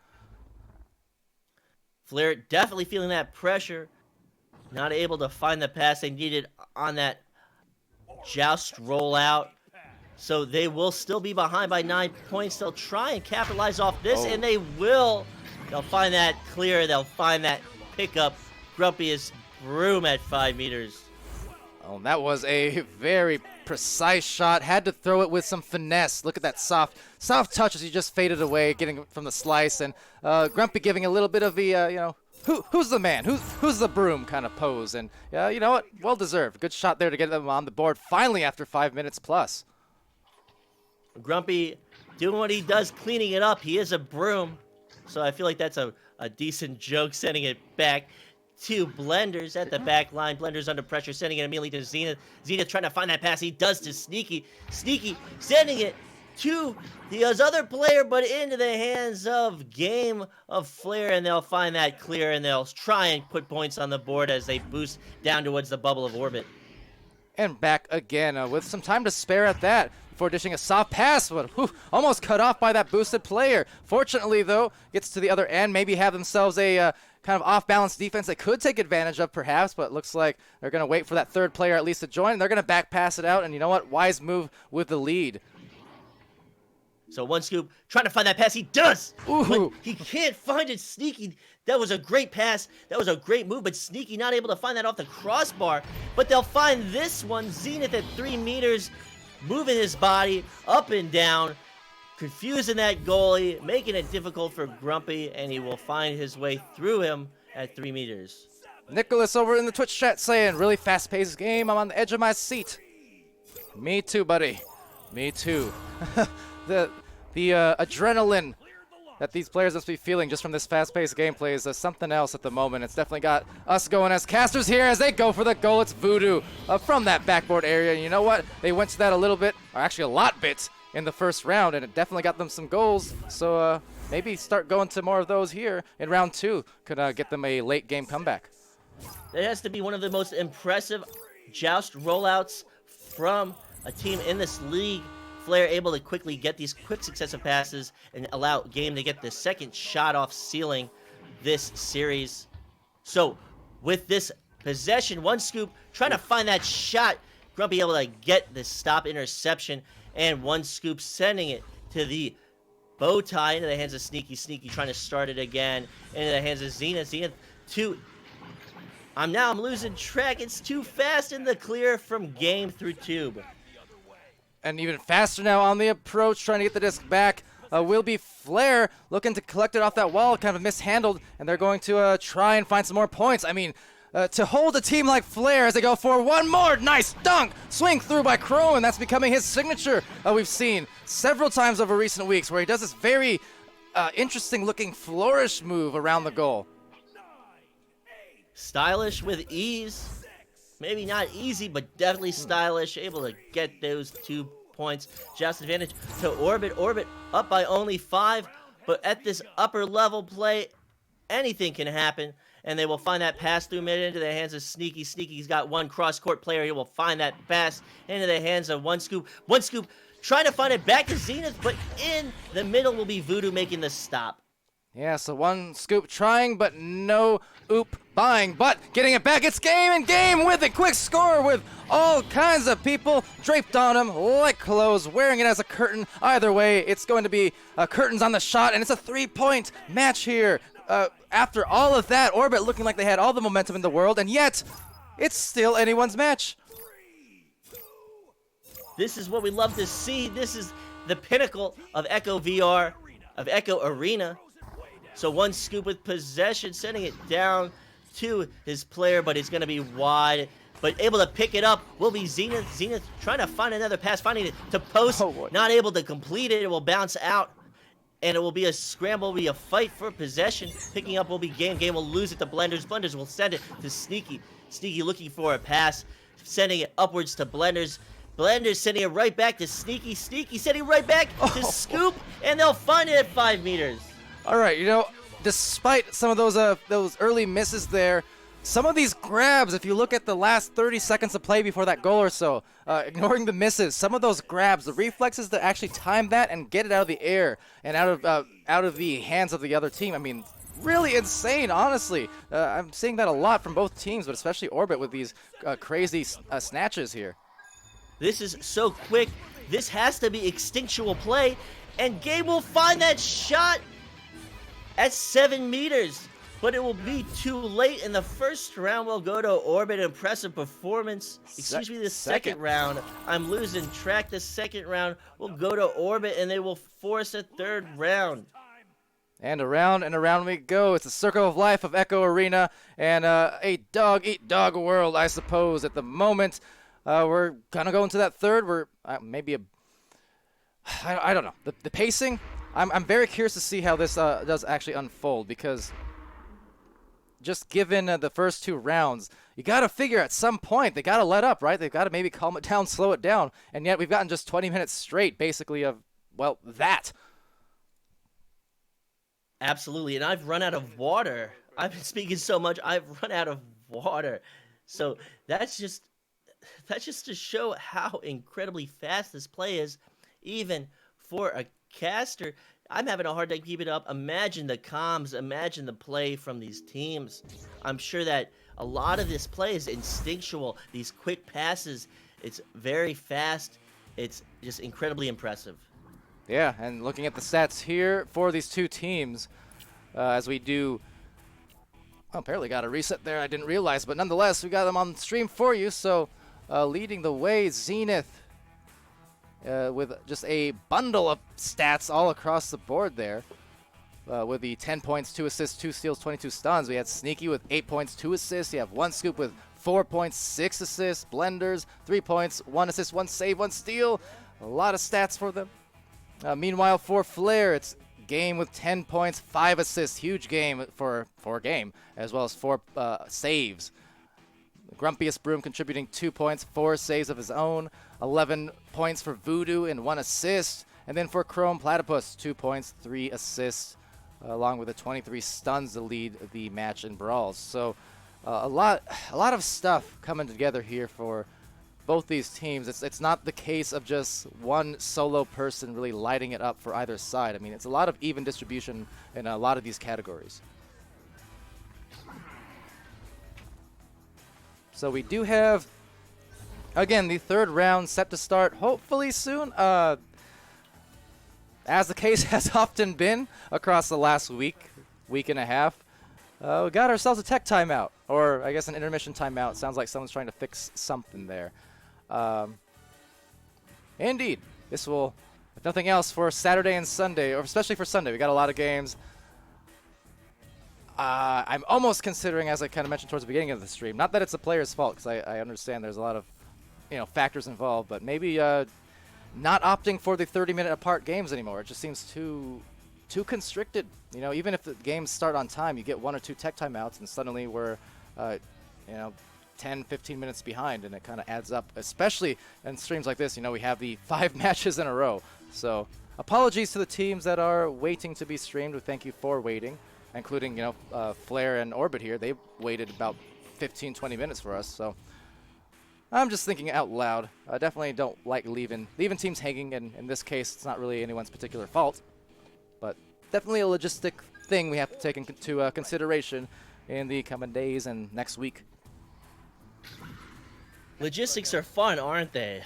B: Flair definitely feeling that pressure, not able to find the pass they needed on that joust rollout. So they will still be behind by 9 points. They'll try and capitalize off this, and they will. They'll find that clear. They'll find that pickup. Grumpiest Broom at 5 meters.
A: Oh, and that was a very precise shot. Had to throw it with some finesse. Look at that soft touch as he just faded away, getting from the slice. And Grumpy giving a little bit of the, who's the man? Who's the broom kind of pose. And you know what? Well deserved. Good shot there to get them on the board finally after 5 minutes plus.
B: Grumpy doing what he does, cleaning it up. He is a broom. So I feel like that's a decent joke, sending it back to Blenders at the back line. Blenders under pressure, sending it immediately to Zenith. Zenith trying to find that pass. He does to Sneaky. Sneaky sending it to the other player, but into the hands of Game of Flair, and they'll find that clear, and they'll try and put points on the board as they boost down towards the bubble of Orbit.
A: And back again with some time to spare at that before dishing a soft pass, but almost cut off by that boosted player. Fortunately, though, gets to the other end, maybe have themselves a kind of off-balance defense they could take advantage of perhaps, but it looks like they're going to wait for that third player at least to join, and they're going to back pass it out, and you know what? Wise move with the lead.
B: So one scoop, trying to find that pass. He does!
A: Ooh.
B: But he can't find it. Sneaky, that was a great pass. That was a great move, but Sneaky not able to find that off the crossbar. But they'll find this one. Zenith at 3 meters, moving his body up and down, confusing that goalie, making it difficult for Grumpy, and he will find his way through him at 3 meters.
A: Nicholas over in the Twitch chat saying, really fast-paced game. I'm on the edge of my seat. Me too, buddy. Me too. The adrenaline that these players must be feeling just from this fast-paced gameplay is something else at the moment. It's definitely got us going as casters here as they go for the goal. It's Voodoo from that backboard area. And you know what? They went to that a little bit, or actually a lot bit, in the first round, and it definitely got them some goals. So maybe start going to more of those here in round 2. Could get them a late-game comeback.
B: That has to be one of the most impressive joust rollouts from a team in this league Flair able to quickly get these quick successive passes and allow Game to get the second shot off, sealing this series. So with this possession, one scoop trying to find that shot. Grumpy able to get the stop interception, and one scoop sending it to the bow tie into the hands of Sneaky. Sneaky trying to start it again into the hands of Zenith. Zenith to... I'm losing track. It's too fast in the clear from Game through Tube.
A: And even faster now on the approach, trying to get the disc back. Will be Flair looking to collect it off that wall, kind of mishandled, and they're going to try and find some more points. I mean, to hold a team like Flair as they go for one more nice dunk, swing through by Chrome, and that's becoming his signature. We've seen several times over recent weeks where he does this very interesting looking flourish move around the goal.
B: Stylish with ease. Maybe not easy, but definitely stylish. Able to get those 2 points. Just advantage to Orbit. Orbit up by only 5, but at this upper level play, anything can happen. And they will find that pass through mid into the hands of Sneaky. Sneaky's got one cross-court player. He will find that pass into the hands of One Scoop. One Scoop trying to find it back to Zenith, but in the middle will be Voodoo making the stop.
A: Yeah, so one scoop trying, but no oop buying, but getting it back. It's Game, and Game with a quick score with all kinds of people draped on him like clothes, wearing it as a curtain. Either way, it's going to be curtains on the shot, and it's a 3-point match here. After all of that, Orbit looking like they had all the momentum in the world, and yet it's still anyone's match.
B: This is what we love to see. This is the pinnacle of Echo VR, of Echo Arena. So one scoop with possession, sending it down to his player, but it's going to be wide. But able to pick it up will be Zenith. Zenith trying to find another pass, finding it to post, not able to complete it. It will bounce out, and it will be a scramble, will be a fight for possession. Picking up will be Game. Game will lose it to Blenders. Blenders will send it to Sneaky. Sneaky looking for a pass, sending it upwards to Blenders. Blenders sending it right back to Sneaky. Sneaky sending it right back to Scoop, and they'll find it at 5 meters.
A: All right, you know, despite some of those early misses there, some of these grabs, if you look at the last 30 seconds of play before that goal or so, ignoring the misses, some of those grabs, the reflexes to actually time that and get it out of the air and out of the hands of the other team. I mean, really insane, honestly. I'm seeing that a lot from both teams, but especially Orbit with these crazy snatches here.
B: This is so quick. This has to be instinctual play, and Game will find that shot at 7 meters, but it will be too late. In the first round, we'll go to Orbit. Impressive performance. Excuse me, the second round. I'm losing track. The second round will go to Orbit, and they will force a third round.
A: And around we go. It's the circle of life of Echo Arena, and a dog-eat-dog world, I suppose, at the moment. We're gonna go into that third. We're maybe I don't know. The pacing, I'm very curious to see how this does actually unfold, because just given the first 2 rounds, you got to figure at some point they got to let up, right? They've got to maybe calm it down, slow it down, and yet we've gotten just 20 minutes straight, basically, of, well, that.
B: Absolutely, and I've run out of water. I've been speaking so much, I've run out of water. So that's just to show how incredibly fast this play is, even for a caster. I'm having a hard time keeping it up. Imagine the comms, imagine the play from these teams. I'm sure that a lot of this play is instinctual. These quick passes, it's very fast. It's just incredibly impressive.
A: Yeah, and looking at the stats here for these 2 teams, as we do... Oh, apparently got a reset there. I didn't realize, but nonetheless, we got them on stream for you. So leading the way, Zenith, with just a bundle of stats all across the board there. With the 10 points, 2 assists, 2 steals, 22 stuns. We had Sneaky with 8 points, 2 assists. You have One Scoop with 4 points, 6 assists. Blenders, 3 points, 1 assist, 1 save, 1 steal. A lot of stats for them. Meanwhile, for Flair, it's Game with 10 points, 5 assists. Huge game for Game, as well as 4 saves. Grumpiest Broom contributing 2 points, 4 saves of his own, 11 points for Voodoo and 1 assist. And then for Chrome Platypus, 2 points, 3 assists, along with the 23 stuns to lead the match in brawls. So a lot of stuff coming together here for both these teams. It's not the case of just one solo person really lighting it up for either side. I mean, it's a lot of even distribution in a lot of these categories. So we do have, again, the third round set to start hopefully soon. As the case has often been across the last week and a half, we got ourselves a tech timeout, or I guess an intermission timeout. Sounds like someone's trying to fix something there. Indeed, this will, if nothing else, for Saturday and Sunday, or especially for Sunday, we got a lot of games. I'm almost considering, as I kind of mentioned towards the beginning of the stream, not that it's the player's fault, because I understand there's a lot of factors involved, but maybe not opting for the 30-minute apart games anymore. It just seems too constricted. Even if the games start on time, you get 1 or 2 tech timeouts, and suddenly we're 10, 15 minutes behind, and it kind of adds up, especially in streams like this. We have the 5 matches in a row. So apologies to the teams that are waiting to be streamed. We thank you for waiting, including, Flare and Orbit here. They waited about 15, 20 minutes for us. So I'm just thinking out loud. I definitely don't like leaving teams hanging, and in this case, it's not really anyone's particular fault. But definitely a logistic thing we have to take into consideration in the coming days and next week.
B: Logistics are fun, aren't they?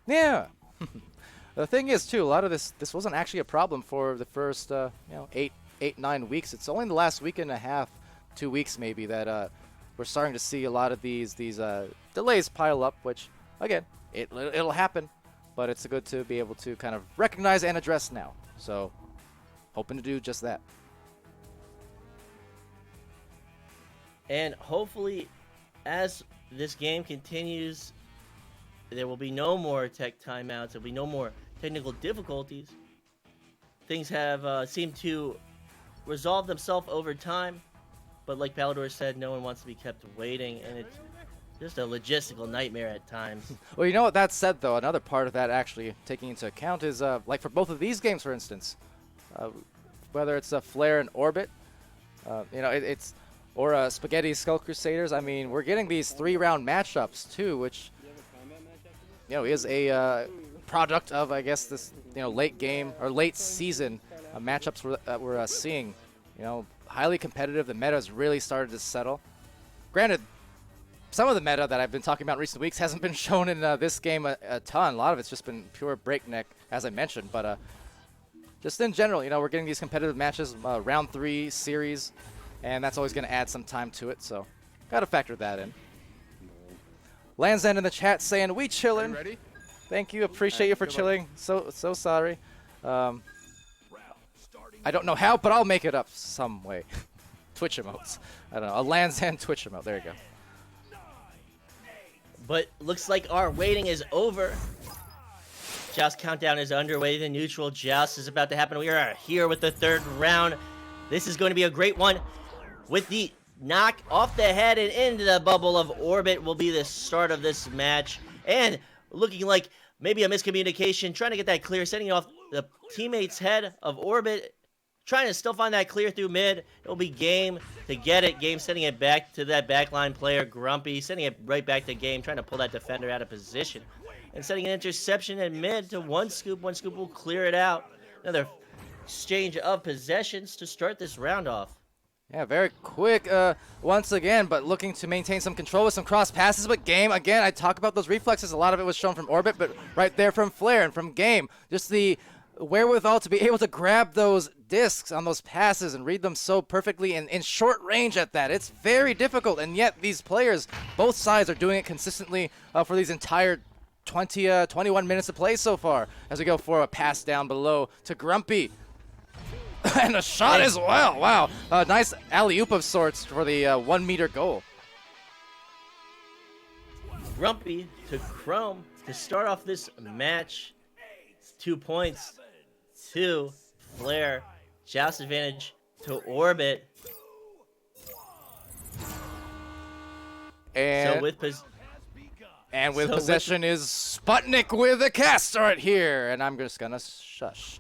A: Yeah. The thing is, too, a lot of this wasn't actually a problem for the first 8-9 weeks. It's only the last week and a half, 2 weeks maybe, that we're starting to see a lot of these delays pile up, which, again, it'll happen, but it's good to be able to kind of recognize and address now. So, hoping to do just that.
B: And hopefully, as this game continues, there will be no more tech timeouts. There will be no more technical difficulties. Things have seemed to resolve themselves over time. But like Palidore said, no one wants to be kept waiting. And it's just a logistical nightmare at times.
A: Well, what that said, though, another part of that actually taking into account is, like for both of these games, for instance, whether it's a Flare and Orbit, or Spaghetti Skull Crusaders. I mean, we're getting these 3-round matchups too, which is a product of, I guess, this late game or late season matchups that we're seeing. Highly competitive. The meta has really started to settle. Granted, some of the meta that I've been talking about in recent weeks hasn't been shown in this game a ton. A lot of it's just been pure breakneck, as I mentioned. But just in general, we're getting these competitive matches, round 3 series. And that's always going to add some time to it, so got to factor that in. Land's End in the chat saying, "We chillin'."
C: Ready?
A: Thank you, appreciate you for chilling. So sorry. I don't know how, but I'll make it up some way. Twitch emotes. I don't know. A Land's End Twitch emote. There you go.
B: But looks like our waiting is over. Joust countdown is underway. The neutral joust is about to happen. We are here with the 3rd round. This is going to be a great one. With the knock off the head and into the bubble of Orbit will be the start of this match. And looking like maybe a miscommunication, trying to get that clear, sending off the teammate's head of Orbit, trying to still find that clear through mid. It'll be Game to get it. Game sending it back to that backline player, Grumpy, sending it right back to Game, trying to pull that defender out of position. And setting an interception at mid to one scoop. One scoop will clear it out. Another exchange of possessions to start this round off.
A: Yeah, very quick once again, but looking to maintain some control with some cross passes. But Game, again, I talk about those reflexes. A lot of it was shown from Orbit, but right there from Flare and from Game. Just the wherewithal to be able to grab those discs on those passes and read them so perfectly in short range at that. It's very difficult, and yet these players, both sides, are doing it consistently for these entire 21 minutes of play so far. As we go for a pass down below to Grumpy. And a shot as well. Wow. Nice alley-oop of sorts for the 1-meter goal.
B: Grumpy to Chrome to start off this match. 2 points to Flare. Joust advantage to Orbit.
A: And with possession is Sputnik with a cast right here. And I'm just going to shush.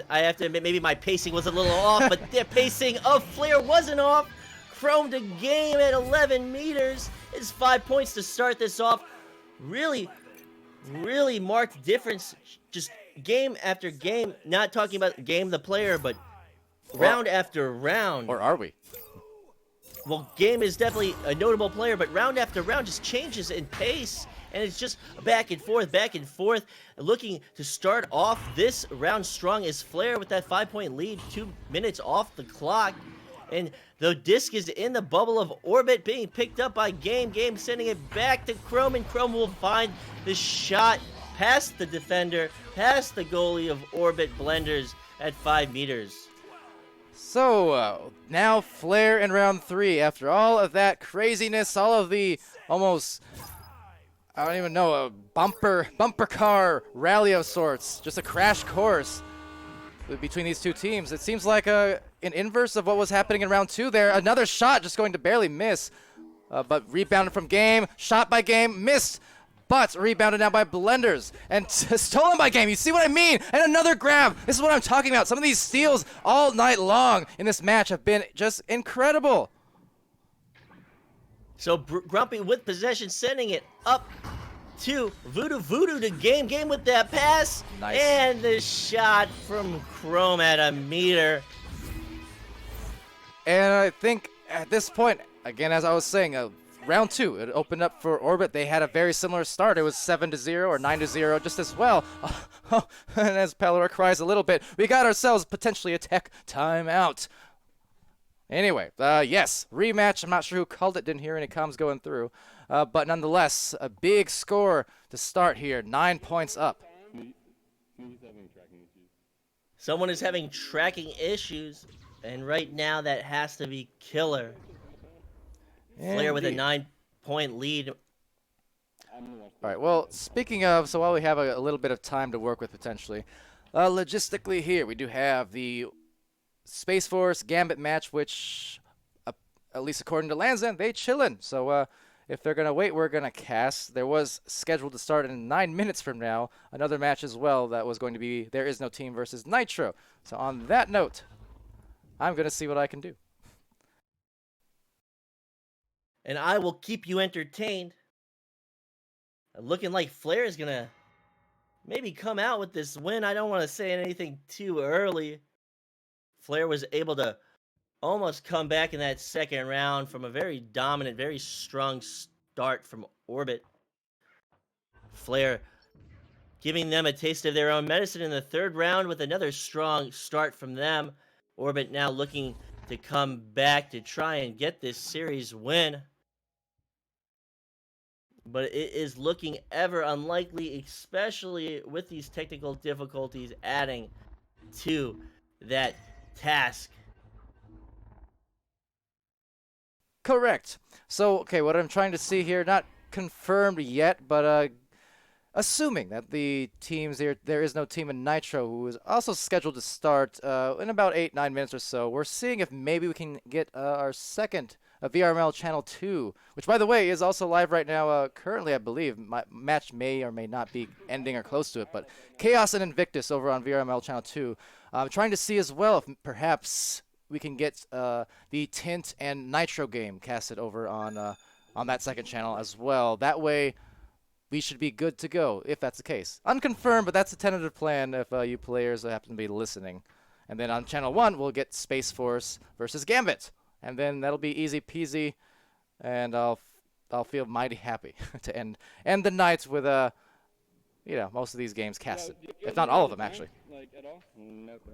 B: I have to admit, maybe my pacing was a little off, but the pacing of Flare wasn't off. Chrome to Game at 11 meters. his 5 points to start this off. Really, really marked difference just game after game. Not talking about game the player, but round after round.
A: Or are we?
B: Well, Game is definitely a notable player, but round after round just changes in pace. And it's just back and forth, back and forth. Looking to start off this round strong is Flair with that 5-point lead, 2 minutes off the clock. And the disc is in the bubble of orbit, being picked up by Game. Game sending it back to Chrome, and Chrome will find the shot past the defender, past the goalie of Orbit Blenders at 5 meters.
A: So, now Flair in round 3. After all of that craziness, all of the almost, I don't even know, a bumper car rally of sorts, just a crash course between these two teams. It seems like an inverse of what was happening in round 2 there. Another shot just going to barely miss, but rebounded from Game, shot by Game, missed, but rebounded now by Blenders and stolen by Game. You see what I mean? And another grab. This is what I'm talking about. Some of these steals all night long in this match have been just incredible.
B: So Grumpy with possession, sending it up to Voodoo to Game. Game with that pass.
A: Nice.
B: And the shot from Chrome at a meter.
A: And I think at this point, again, as I was saying, round 2, it opened up for Orbit. They had a very similar start. It was 7-0 or 9-0 just as well. And as Palidore cries a little bit, we got ourselves potentially a tech timeout. Anyway, yes, rematch. I'm not sure who called it. Didn't hear any comms going through. But nonetheless, a big score to start here. 9 points up.
B: Someone is having tracking issues. And right now, that has to be Killer. Flair with a 9-point lead.
A: All right, well, speaking of, so while we have a little bit of time to work with potentially, logistically here, we do have the Space Force Gambit match, which, at least according to Lanzan, they chillin'. So if they're going to wait, we're going to cast. There was scheduled to start in 9 minutes from now, another match as well that was going to be There Is No Team versus Nitro. So on that note, I'm going to see what I can do.
B: And I will keep you entertained. Looking like Flair is going to maybe come out with this win. I don't want to say anything too early. Flair was able to almost come back in that second round from a very dominant, very strong start from Orbit. Flair giving them a taste of their own medicine in the third round with another strong start from them. Orbit now looking to come back to try and get this series win. But it is looking ever unlikely, especially with these technical difficulties adding to that task.
A: Correct. So, okay, what I'm trying to see here, not confirmed yet, but assuming that the teams there is no team in Nitro, who is also scheduled to start in about 8-9 minutes or so. We're seeing if maybe we can get our second VRML Channel 2, which, by the way, is also live right now. Currently, I believe, my match may or may not be ending or close to it, but Chaos and Invictus over on VRML Channel 2. I'm trying to see as well if perhaps we can get the Tint and Nitro game casted over on that second channel as well. That way, we should be good to go, if that's the case. Unconfirmed, but that's a tentative plan if you players happen to be listening. And then on Channel 1, we'll get Space Force versus Gambit. And then that'll be easy peasy, and I'll feel mighty happy to end the night with most of these games casted, if not all of them actually.
C: Like at all? No clue.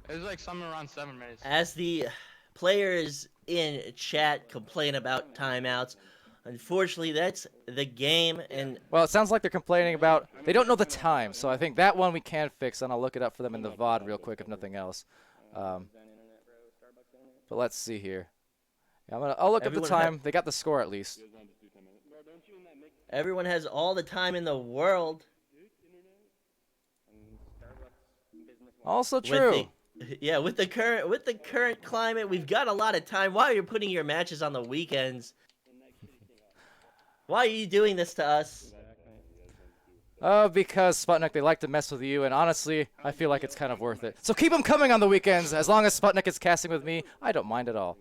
C: It was like somewhere around 7 minutes.
B: As the players in chat complain about timeouts, unfortunately that's the game. And
A: well, it sounds like they're complaining about they don't know the time, so I think that one we can fix, and I'll look it up for them in the VOD real quick if nothing else. But let's see here. Yeah, I'll look up the time. They got the score at least.
B: Everyone has all the time in the world.
A: Also true.
B: With the current climate, we've got a lot of time. Why are you putting your matches on the weekends? Why are you doing this to us?
A: Because Sputnik, they like to mess with you, and honestly, I feel like it's kind of worth it. So keep them coming on the weekends. As long as Sputnik is casting with me, I don't mind at all.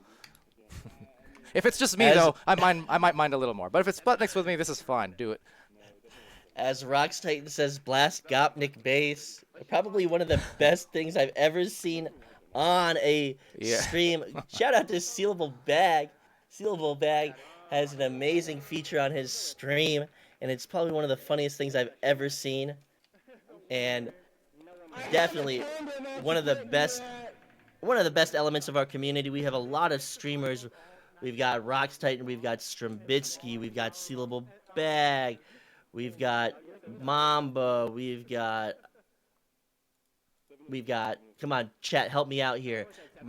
A: If it's just me, though, I might mind a little more. But if it's Sputnik's with me, this is fine. Do it.
B: As Rocks Titan says, blast Gopnik base. Probably one of the best things I've ever seen on a stream. Shout out to Sealable Bag. Sealable Bag has an amazing feature on his stream, and it's probably one of the funniest things I've ever seen. And definitely one of the best elements of our community. We have a lot of streamers. We've got Rocks Titan, we've got Strambitsky, we've got Sealable Bag, we've got Mamba, we've got come on, chat, help me out here.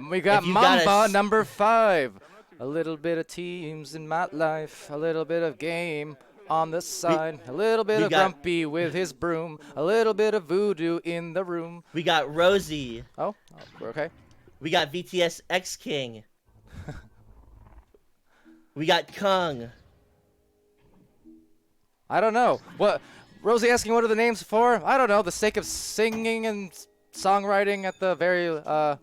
A: We got Mamba number 5. A little bit of teams in my life, a little bit of game on the side, a little bit of Grumpy with his broom, a little bit of voodoo in the room.
B: We got Rosie.
A: Oh, okay.
B: We got VTS X King. We got Kung.
A: I don't know. What? Rosie asking what are the names for? I don't know. The sake of singing and songwriting at the very last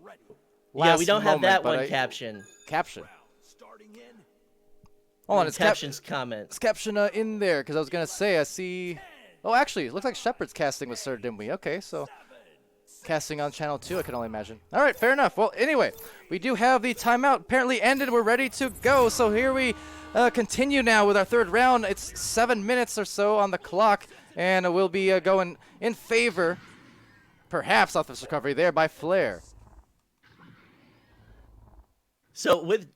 B: yeah, we don't have that one.
A: Caption.
B: Hold on, it's Caption's comment.
A: It's Caption in there, because I was going to say, I see... Oh, actually, it looks like Shepard's casting with SirDimwi. Okay, so... Casting on channel 2, I can only imagine. All right, fair enough. Well, anyway, we do have the timeout apparently ended. We're ready to go. So here we continue now with our third round. It's 7 minutes or so on the clock, and we'll be going in favor, perhaps off this recovery there, by Flair.
B: So with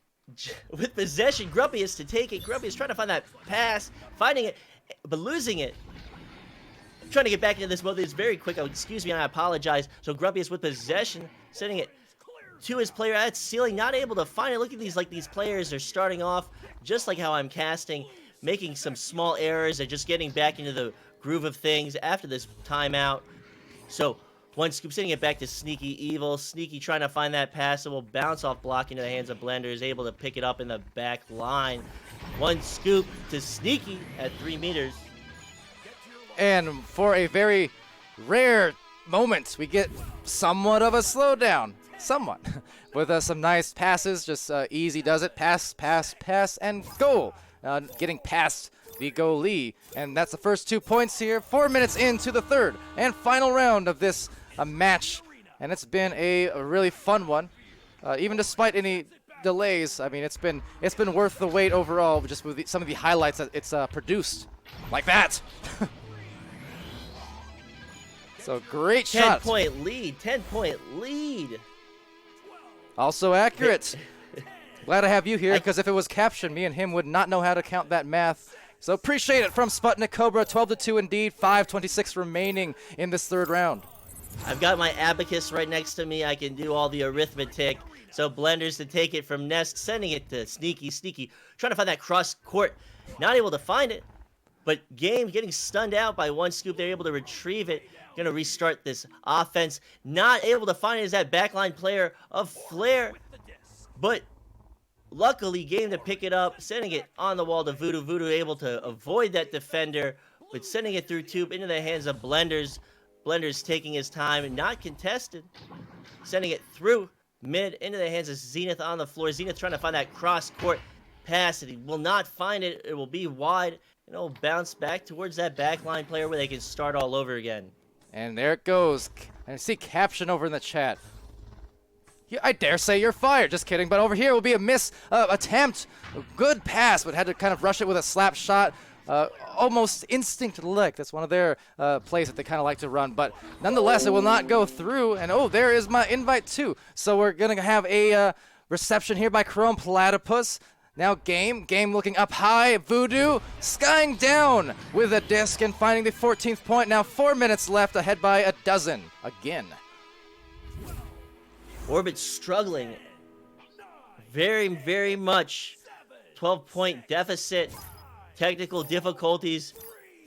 B: possession, Grumpy is to take it. Grumpy is trying to find that pass, finding it, but losing it. Trying to get back into this mode. It's very quick. Oh, excuse me, and I apologize. So Grumpy is with possession, sending it to his player at ceiling, not able to find it. Look at these, like these players are starting off just like how I'm casting, making some small errors. They're just getting back into the groove of things after this timeout. So one scoop, sending it back to Sneaky Evil. Sneaky trying to find that pass. It will bounce off block into the hands of Blender. Is able to pick it up in the back line. One scoop to Sneaky at 3 meters.
A: And for a very rare moment, we get somewhat of a slowdown. Somewhat. With some nice passes, just easy does it. Pass, pass, pass, and goal. Getting past the goalie. And that's the first 2 points here. 4 minutes into the third and final round of this match. And it's been a really fun one. Even despite any delays, I mean, it's been worth the wait overall, just with some of the highlights that it's produced. Like that. So great shot.
B: 10-point lead. 10-point lead.
A: Also accurate. Glad to have you here, because if it was Caption, me and him would not know how to count that math. So appreciate it from SputnikKobra. 12-2 indeed. 5:26 remaining in this third round.
B: I've got my abacus right next to me. I can do all the arithmetic. So Blender's to take it from Nest, sending it to Sneaky. Sneaky trying to find that cross court. Not able to find it. But Game getting stunned out by one scoop. They're able to retrieve it. Going to restart this offense. Not able to find it as that backline player of Flair. But luckily, Game to pick it up. Sending it on the wall to Voodoo. Voodoo able to avoid that defender. But sending it through tube into the hands of Blenders. Blenders taking his time and not contested. Sending it through mid into the hands of Zenith on the floor. Zenith trying to find that cross-court pass. And he will not find it. It will be wide. And it'll bounce back towards that backline player where they can start all over again.
A: And there it goes. I see Caption over in the chat. I dare say you're fired. Just kidding. But over here will be a miss attempt. A good pass, but had to kind of rush it with a slap shot. Almost instinct lick. That's one of their plays that they kind of like to run. But nonetheless, it will not go through. And oh, there is my invite too. So we're going to have a reception here by Chrome Platypus. Now Game looking up high. Voodoo skying down with a disc and finding the 14th point. Now 4 minutes left, ahead by a dozen again.
B: Orbit struggling very, very much. 12-point deficit. Technical difficulties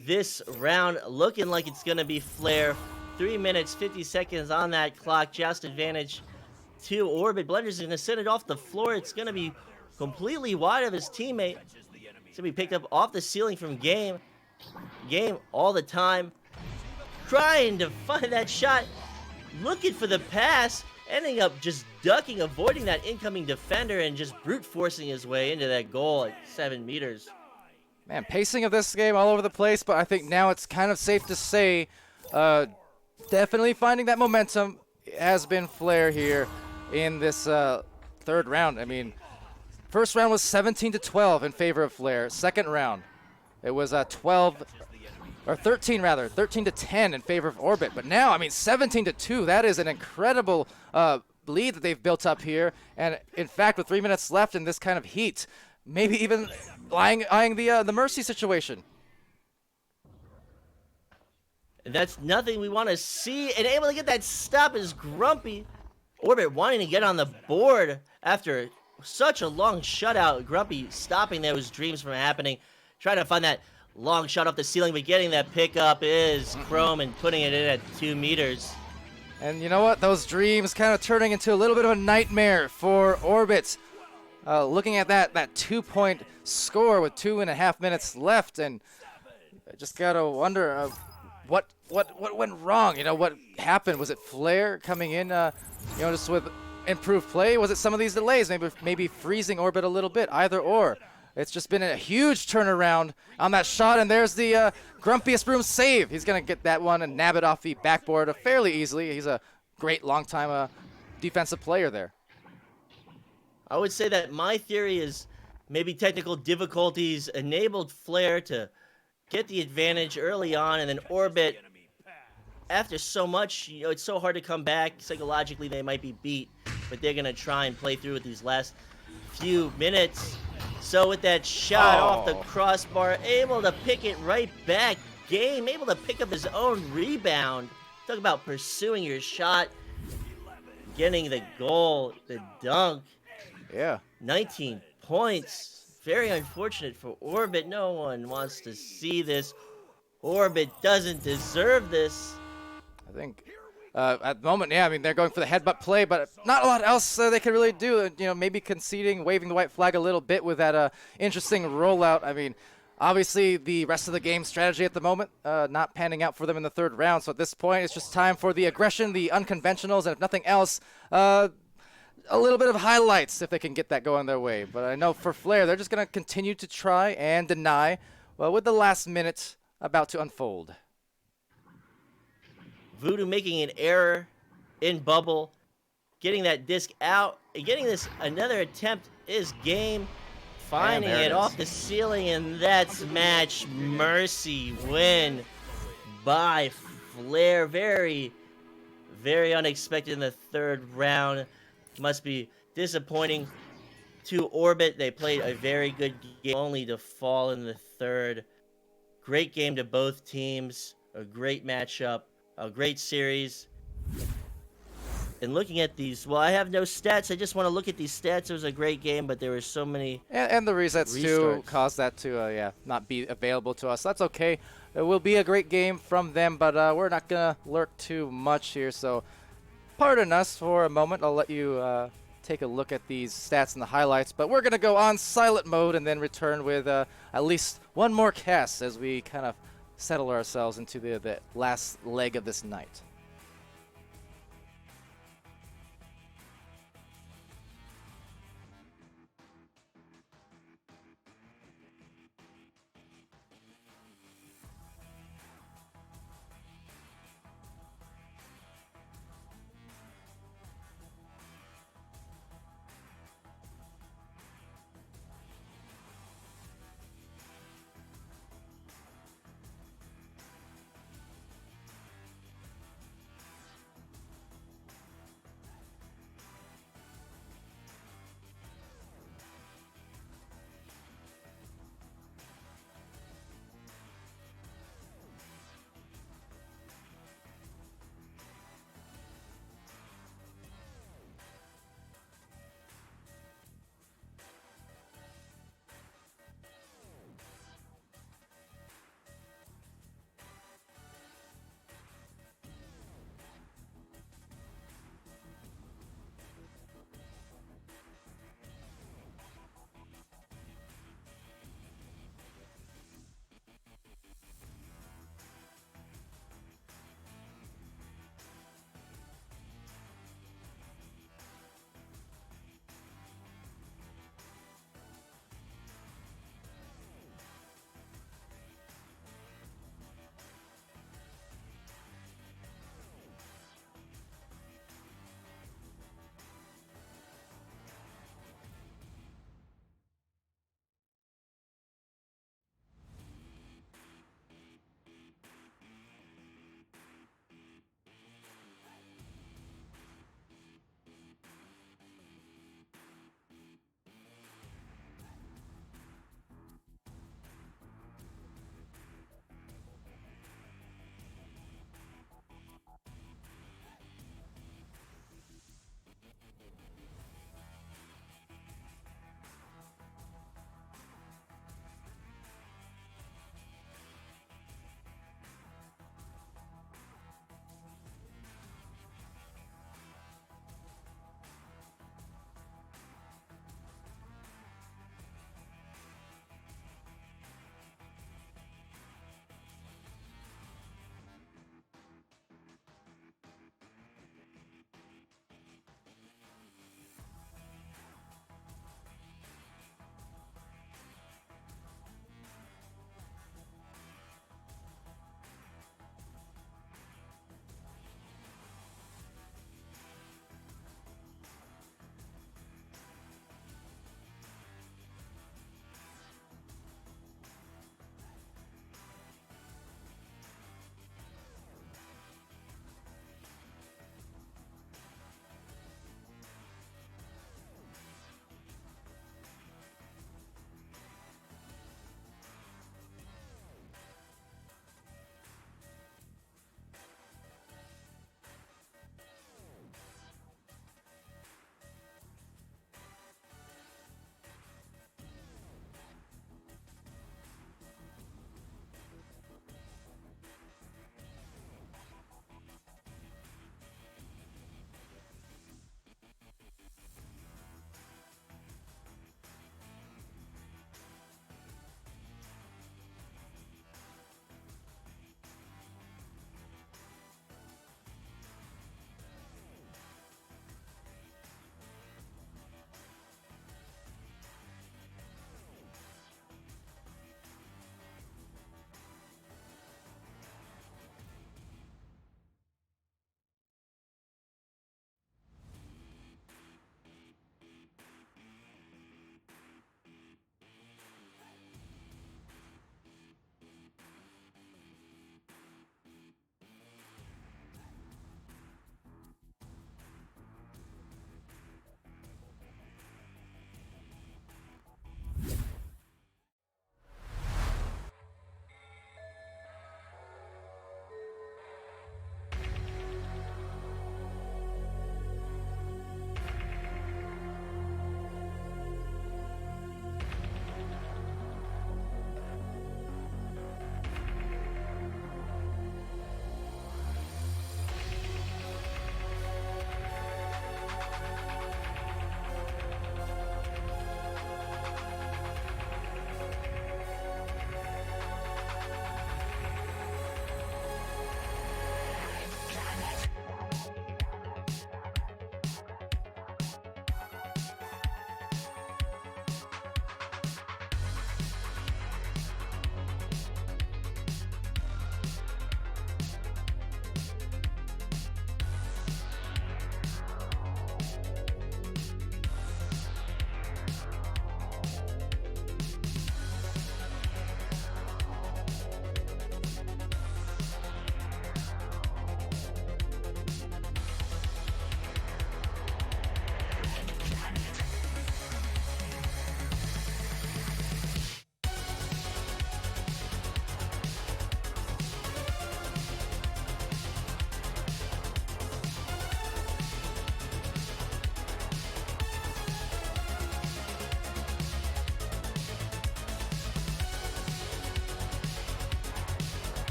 B: this round looking like it's going to be Flair. 3 minutes, 50 seconds on that clock. Just advantage to Orbit. Blender's going to send it off the floor. It's going to be completely wide of his teammate. It's going to be picked up off the ceiling from Game. Game all the time. Trying to find that shot. Looking for the pass. ending up just ducking, avoiding that incoming defender, and just brute forcing his way into that goal at 7 meters.
A: Man, pacing of this game all over the place, but I think now it's kind of safe to say definitely finding that momentum has been Flair here in this third round. I mean, first round was 17-12 in favor of Flair. Second round, it was 13 to 10 in favor of Orbit. But now, I mean, 17-2. That is an incredible lead that they've built up here. And in fact, with 3 minutes left in this kind of heat, maybe even eyeing the Mercy situation.
B: And that's nothing we want to see. And able to get that stop is Grumpy. Orbit wanting to get on the board after such a long shutout. Grumpy stopping those dreams from happening. Trying to find that long shot off the ceiling, but getting that pickup is Chrome and putting it in at 2 meters.
A: And you know what? Those dreams kind of turning into a little bit of a nightmare for Orbit. Looking at that 2-point score with 2.5 minutes left, and I just gotta wonder what went wrong. You know, what happened? Was it Flair coming in, just with improved play? Was it some of these delays? Maybe freezing Orbit a little bit. Either or. It's just been a huge turnaround on that shot, and there's the Grumpiest Broom save. He's going to get that one and nab it off the backboard fairly easily. He's a great long-time defensive player there.
B: I would say that my theory is maybe technical difficulties enabled Flair to get the advantage early on, and then Orbit, after so much, it's so hard to come back. Psychologically, they might be beat, but they're going to try and play through with these last few minutes. So with that shot off the crossbar, able to pick it right back. Game, able to pick up his own rebound. Talk about pursuing your shot. Getting the goal, the dunk.
A: Yeah.
B: 19 points. Very unfortunate for Orbit. No one wants to see this. Orbit doesn't deserve this.
A: I think at the moment, yeah, I mean, they're going for the headbutt play, but not a lot else they can really do. Maybe conceding, waving the white flag a little bit with that interesting rollout. I mean, obviously, the rest of the game strategy at the moment not panning out for them in the third round. So at this point, it's just time for the aggression, the unconventionals, and if nothing else, a little bit of highlights if they can get that going their way. But I know for Flair, they're just going to continue to try and deny, with the last minute about to unfold.
B: Voodoo making an error in bubble, getting that disc out, and getting this another attempt is game. Finding it off the ceiling, and that's match. Mercy win by Flair. Very, very unexpected in the third round. Must be disappointing to Orbit. They played a very good game, only to fall in the third. Great game to both teams. A great matchup. A great series. And looking at these, well, I have no stats. I just want to look at these stats. It was a great game, but there were so many
A: and the resets too caused that to not be available to us. That's okay. It will be a great game from them, but we're not gonna lurk too much here. So pardon us for a moment. I'll let you take a look at these stats and the highlights, but we're gonna go on silent mode and then return with at least one more cast as we kind of settle ourselves into the last leg of this night.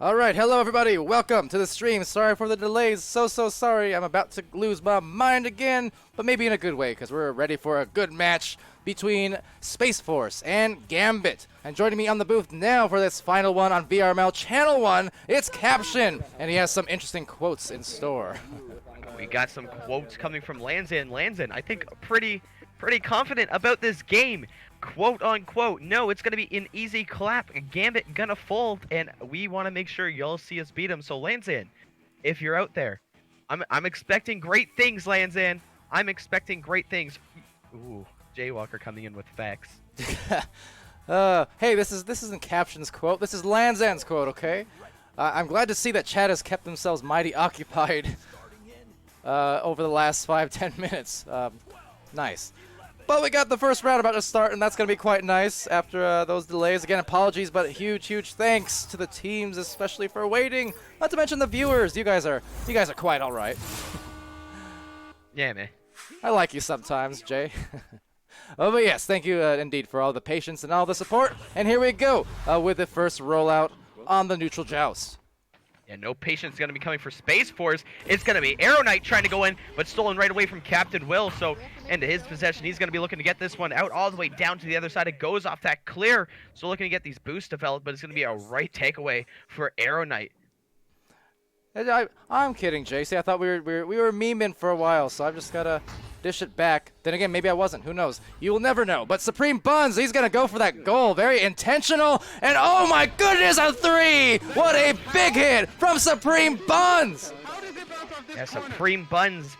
A: All right, hello everybody. Welcome to the stream. Sorry for the delays. So sorry. I'm about to lose my mind again, but maybe in a good way because we're ready for a good match between Space Force and Gambit. And joining me on the booth now for this final one on VRML Channel 1, it's Caption, and he has some interesting quotes in store.
D: We got some quotes coming from Lanzan. Lanzan, I think pretty confident about this game. Quote unquote, no, it's gonna be an easy clap. Gambit gonna fold, and we want to make sure y'all see us beat him. So Lanzan, if you're out there, I'm expecting great things, Lanzan. I'm expecting great things. Ooh, Jaywalker coming in with facts.
A: Hey, this isn't Caption's quote. This is Lanzan's quote, okay? I'm glad to see that chat has kept themselves mighty occupied over the last 5-10 minutes. Nice. But we got the first round about to start, and that's going to be quite nice after those delays. Again, apologies, but huge thanks to the teams, especially for waiting. Not to mention the viewers. You guys are quite all right.
D: Yeah, man.
A: I like you sometimes, Jay. Oh, but yes, thank you indeed for all the patience and all the support. And here we go with the first rollout on the neutral joust.
D: Yeah, no patience going to be coming for Space Force. It's going to be Arrow Knight trying to go in, but stolen right away from Captain Will. So into his possession, he's going to be looking to get this one out all the way down to the other side. It goes off that clear. So looking to get these boosts developed, but it's going to be a right takeaway for Arrow Knight.
A: I'm kidding, JC. I thought we were memeing for a while, so I've just got to dish it back. Then again, maybe I wasn't. Who knows? You will never know. But Supreme Buns, he's going to go for that goal. Very intentional. And oh my goodness, a 3! What a big hit from Supreme Buns!
D: Yeah, Supreme Buns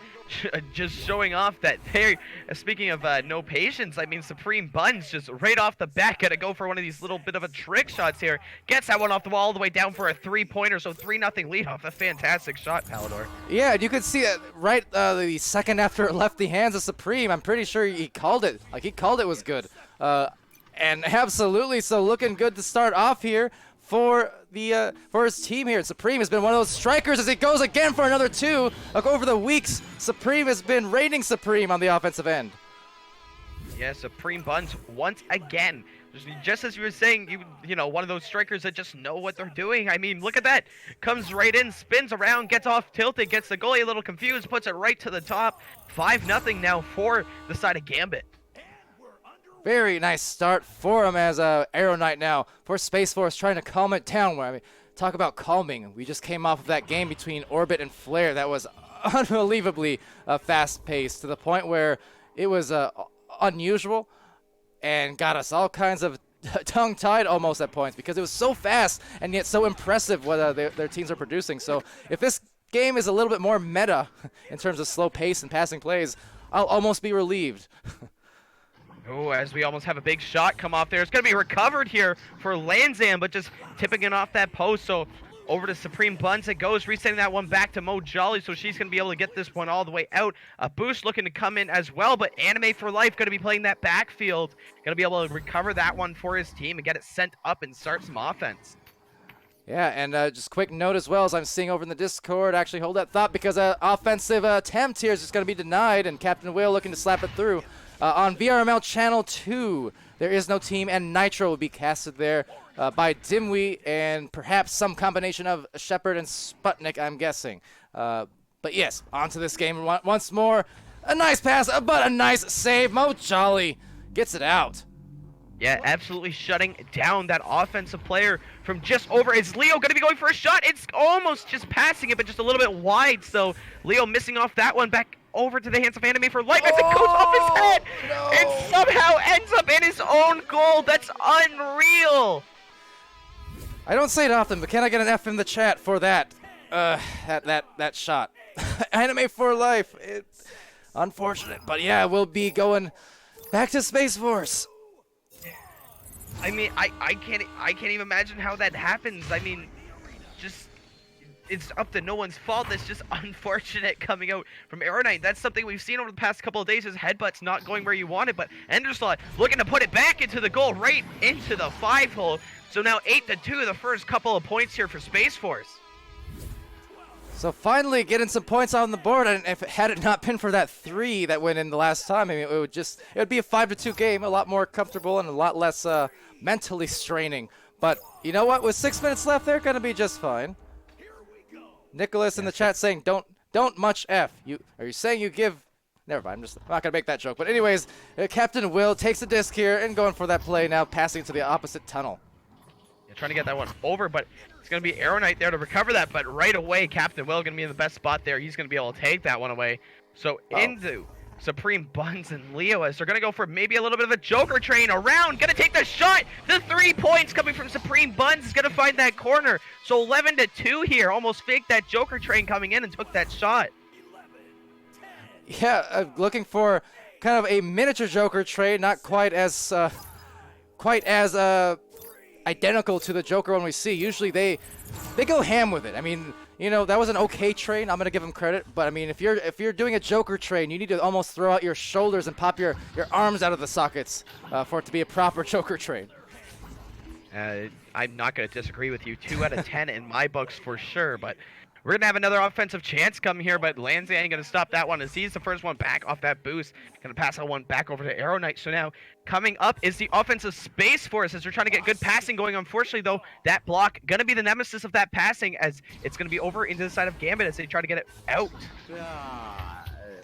D: just showing off that they're, speaking of no patience, I mean, Supreme Buns just right off the bat gonna go for one of these little bit of a trick shots here. Gets that one off the wall all the way down for a 3-pointer, so 3-0 lead off a fantastic shot, Palidore.
A: Yeah, and you could see it right the second after it left the hands of Supreme. I'm pretty sure he called it. Like, he called it was good. And absolutely, so looking good to start off here for his team here. Supreme has been one of those strikers as it goes again for another 2. Like, over the weeks, Supreme has been reigning supreme on the offensive end.
D: Yeah, Supreme Buns once again. Just as you were saying, you know, one of those strikers that just know what they're doing. I mean, look at that. Comes right in, spins around, gets off tilted, gets the goalie a little confused, puts it right to the top. 5-0 now for the side of Gambit.
A: Very nice start for him as Arrow Knight now for Space Force trying to calm it down. I mean, talk about calming. We just came off of that game between Orbit and Flare that was unbelievably fast-paced to the point where it was unusual and got us all kinds of tongue-tied almost at points because it was so fast and yet so impressive what their teams are producing. So if this game is a little bit more meta in terms of slow pace and passing plays, I'll almost be relieved.
D: Oh, as we almost have a big shot come off there. It's going to be recovered here for Lanzan, but just tipping it off that post. So over to Supreme Buns. It goes, resetting that one back to Mo Jolly, so she's going to be able to get this one all the way out. A boost looking to come in as well, but Anime for Life going to be playing that backfield. Going to be able to recover that one for his team and get it sent up and start some offense.
A: Yeah, and just quick note as well, as I'm seeing over in the Discord, actually hold that thought, because an offensive attempt here is just going to be denied, and Captain Will looking to slap it through. On VRML Channel 2, there is no team, and Nitro will be casted there by Dimwi, and perhaps some combination of Shepard and Sputnik, I'm guessing. But yes, onto this game once more. A nice pass, but a nice save. Mo Jolly gets it out.
D: Yeah, absolutely shutting down that offensive player from just over. Is Leo going to be going for a shot? It's almost just passing it, but just a little bit wide. So Leo missing off that one, back over to the hands of Anime for Life as it goes off his head and somehow ends up in his own goal. That's unreal.
A: I don't say it often, but can I get an F in the chat for that? That shot. Anime for Life. It's unfortunate, but yeah, we'll be going back to Space Force.
D: I mean, I can't even imagine how that happens. I mean, just it's up to no one's fault. It's just unfortunate coming out from Arrow Knight. That's something we've seen over the past couple of days. His headbutt's not going where you want it, but Enderslot looking to put it back into the goal, right into the 5-hole. So now 8-2, the first couple of points here for Space Force.
A: So finally getting some points on the board, and if had it not been for that 3 that went in the last time, I mean, it would be a 5-2 game, a lot more comfortable and a lot less mentally straining. But you know what? With 6 minutes left, they're gonna be just fine. Nicholas in the chat saying, "Don't much F." Are you saying you give? Never mind. I'm not gonna make that joke. But anyways, Captain Will takes the disc here and going for that play now, passing to the opposite tunnel.
D: Yeah, trying to get that one over, but it's going to be Arrow Knight there to recover that. But right away, Captain Will going to be in the best spot there. He's going to be able to take that one away. So into Supreme Buns and Leo as they're going to go for maybe a little bit of a Joker train around. Going to take the shot. The 3 points coming from Supreme Buns is going to find that corner. So 11-2 here. Almost faked that Joker train coming in and took that shot.
A: Yeah, looking for kind of a miniature Joker trade, not quite as identical to the Joker one we see. Usually they go ham with it. I mean, you know, that was an okay train. I'm gonna give him credit, but I mean, if you're doing a Joker train, you need to almost throw out your shoulders and pop your arms out of the sockets for it to be a proper Joker train.
D: I'm not gonna disagree with you. 2 out of 10 in my books for sure, but we're going to have another offensive chance come here, but Lanza ain't going to stop that one as he's the first one back off that boost. Going to pass that one back over to Arrow Knight. So now coming up is the offensive Space Force as they're trying to get good passing going. Unfortunately, though, that block going to be the nemesis of that passing as it's going to be over into the side of Gambit as they try to get it out.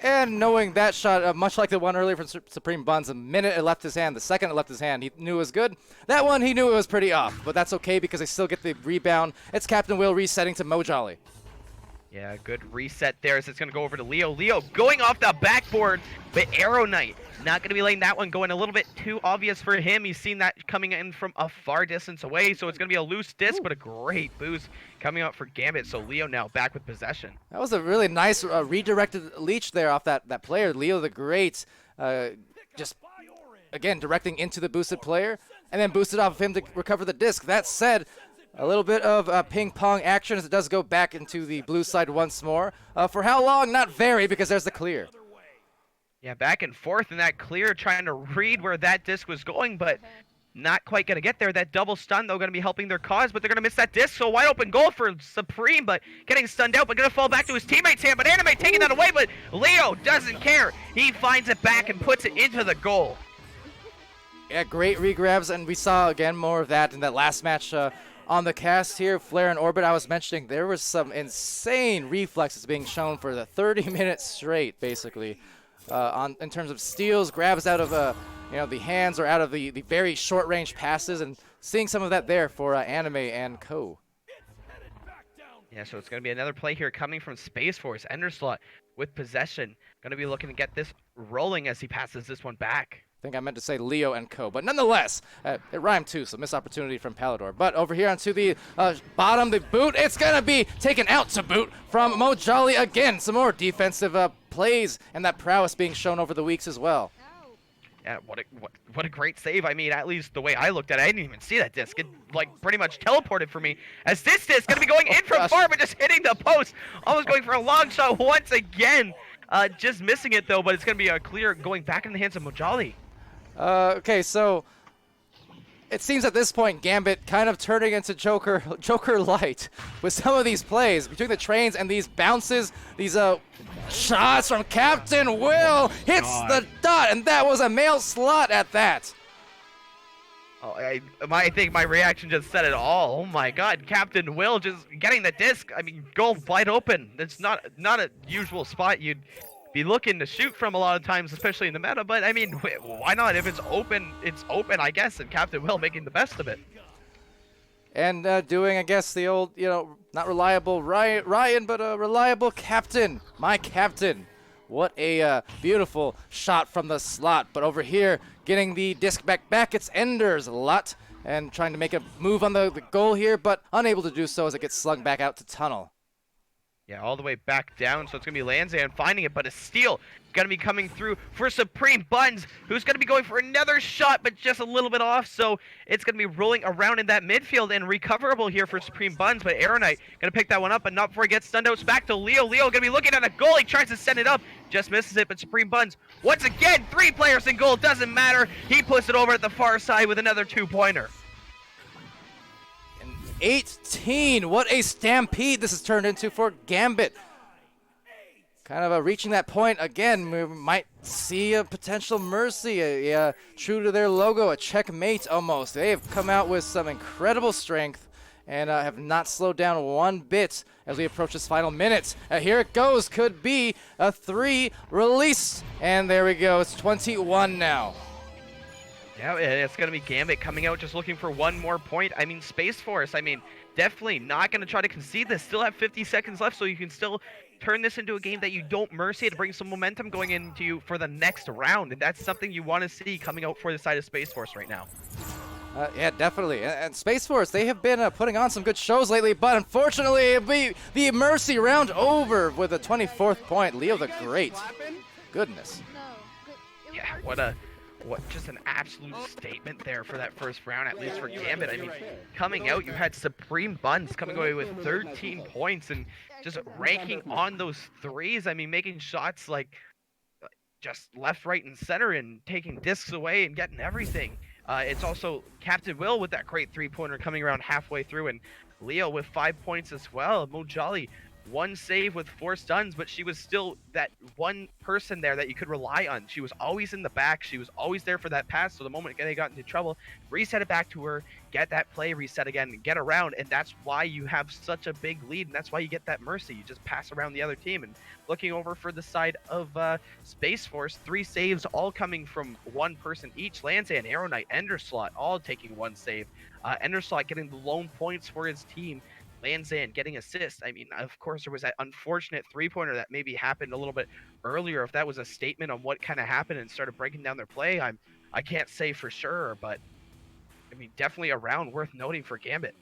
A: And knowing that shot, much like the one earlier from Supreme Buns, the minute it left his hand, the second it left his hand, he knew it was good. That one, he knew it was pretty off, but that's okay because they still get the rebound. It's Captain Will resetting to Mo Jolly.
D: Yeah, good reset there as it's going to go over to Leo. Leo going off the backboard, but Arrow Knight not going to be letting that one going a little bit too obvious for him. He's seen that coming in from a far distance away, so it's going to be a loose disc, but a great boost coming out for Gambit. So Leo now back with possession.
A: That was a really nice redirected leech there off that player. Leo the Great just, again, directing into the boosted player, and then boosted off of him to recover the disc. That said, a little bit of ping pong action as it does go back into the blue side once more. For how long? Not very, because there's the clear.
D: Yeah, back and forth in that clear, trying to read where that disc was going, but not quite going to get there. That double stun, though, going to be helping their cause, but they're going to miss that disc. So wide open goal for Supreme, but getting stunned out, but going to fall back to his teammate's hand. But Anime taking that away, but Leo doesn't care. He finds it back and puts it into the goal.
A: Yeah, great regrabs, and we saw, again, more of that in that last match on the cast here. Flare and Orbit, I was mentioning, there was some insane reflexes being shown for the 30 minutes straight, basically, in terms of steals, grabs out of the hands or out of the very short-range passes, and seeing some of that there for Anime and Co.
D: Yeah, so it's going to be another play here coming from Space Force. Enderslot with possession. Going to be looking to get this rolling as he passes this one back.
A: I think I meant to say Leo and Co. But nonetheless, it rhymed too, so missed opportunity from Palidore. But over here onto the bottom, the boot, it's going to be taken out to boot from Mo Jolly again. Some more defensive plays and that prowess being shown over the weeks as well.
D: Yeah, what a great save. I mean, at least the way I looked at it, I didn't even see that disc. It like pretty much teleported for me. As this disc gonna be going in from
A: gosh.
D: far, but just hitting the post. Almost going for a long shot once again. Just missing it though, but it's gonna be a clear going back in the hands of Mojali.
A: Okay, so it seems at this point Gambit kind of turning into Joker light with some of these plays between the trains and these bounces, these shots from Captain Will hits the dot, and that was a male slot at that.
D: Oh, I think my reaction just said it all. Oh my God, Captain Will just getting the disc. I mean, goal wide open. It's not a usual spot you'd be looking to shoot from a lot of times, especially in the meta. But I mean, why not? If it's open, I guess. And Captain Will making the best of it.
A: And doing, I guess, the old, not reliable Ryan, but a reliable captain. My captain. What a beautiful shot from the slot. But over here, getting the disc back, it's Ender's lot. And trying to make a move on the goal here, but unable to do so as it gets slung back out to tunnel.
D: Yeah, all the way back down, so it's going to be Lanzan finding it, but a steal going to be coming through for Supreme Buns, who's going to be going for another shot, but just a little bit off, so it's going to be rolling around in that midfield and recoverable here for Supreme Buns, but Arrow Knight going to pick that one up, but not before he gets stunned out. It's back to Leo. Leo going to be looking at a goal. He tries to send it up, just misses it, but Supreme Buns, once again, 3 players in goal, doesn't matter. He puts it over at the far side with another 2-pointer.
A: 18. What a stampede this has turned into for Gambit. Kind of reaching that point again. We might see a potential mercy, true to their logo, a checkmate almost. They have come out with some incredible strength and have not slowed down one bit as we approach this final minute. Here it goes. Could be a 3 release. And there we go. It's 21 now.
D: Yeah, it's going to be Gambit coming out just looking for one more point. I mean, Space Force, definitely not going to try to concede this. Still have 50 seconds left, so you can still turn this into a game that you don't mercy to bring some momentum going into you for the next round. And that's something you want to see coming out for the side of Space Force right now.
A: Yeah, definitely. And Space Force, they have been putting on some good shows lately, but unfortunately, it'll be the Mercy round over with a 24th point. Leo the Great. Goodness.
D: Yeah, what just an absolute statement there for that first round, at least for Gambit. I mean, coming out, you had Supreme Buns coming away with 13 points and just ranking on those threes. I mean, making shots like just left, right, and center and taking discs away and getting everything. It's also Captain Will with that great 3-pointer coming around halfway through, and Leo with 5 points as well. Mojali, 1 save with 4 stuns, but she was still that one person there that you could rely on. She was always in the back. She was always there for that pass. So the moment they got into trouble, reset it back to her, get that play reset again, and get around. And that's why you have such a big lead. And that's why you get that mercy. You just pass around the other team. And looking over for the side of Space Force, 3 saves all coming from one person each. Lanzan, Arrow Knight, Enderslot all taking 1 save. Enderslot getting the lone points for his team. Lanzan getting assists. I mean, of course, there was that unfortunate 3-pointer that maybe happened a little bit earlier. If that was a statement on what kind of happened and started breaking down their play, I can't say for sure, but I mean, definitely a round worth noting for Gambit.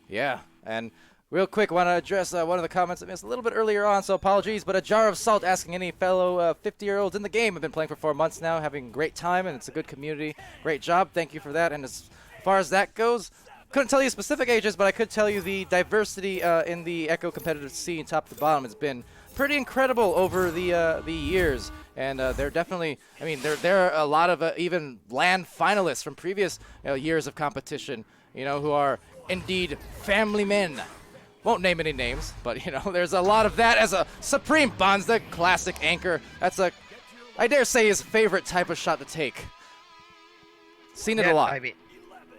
A: Yeah, and real quick, want to address one of the comments I missed a little bit earlier on, so apologies, but a jar of salt asking any fellow 50-year-olds in the game. Have been playing for 4 months now, having a great time, and it's a good community. Great job. Thank you for that. And as far as that goes, couldn't tell you specific ages, but I could tell you the diversity in the Echo competitive scene, top to bottom, has been pretty incredible over the years. And they're definitely, I mean, there are a lot of even land finalists from previous years of competition, who are indeed family men. Won't name any names, but there's a lot of that as a Supreme Buns, the classic anchor. That's I dare say, his favorite type of shot to take. Seen it a lot.
D: I mean,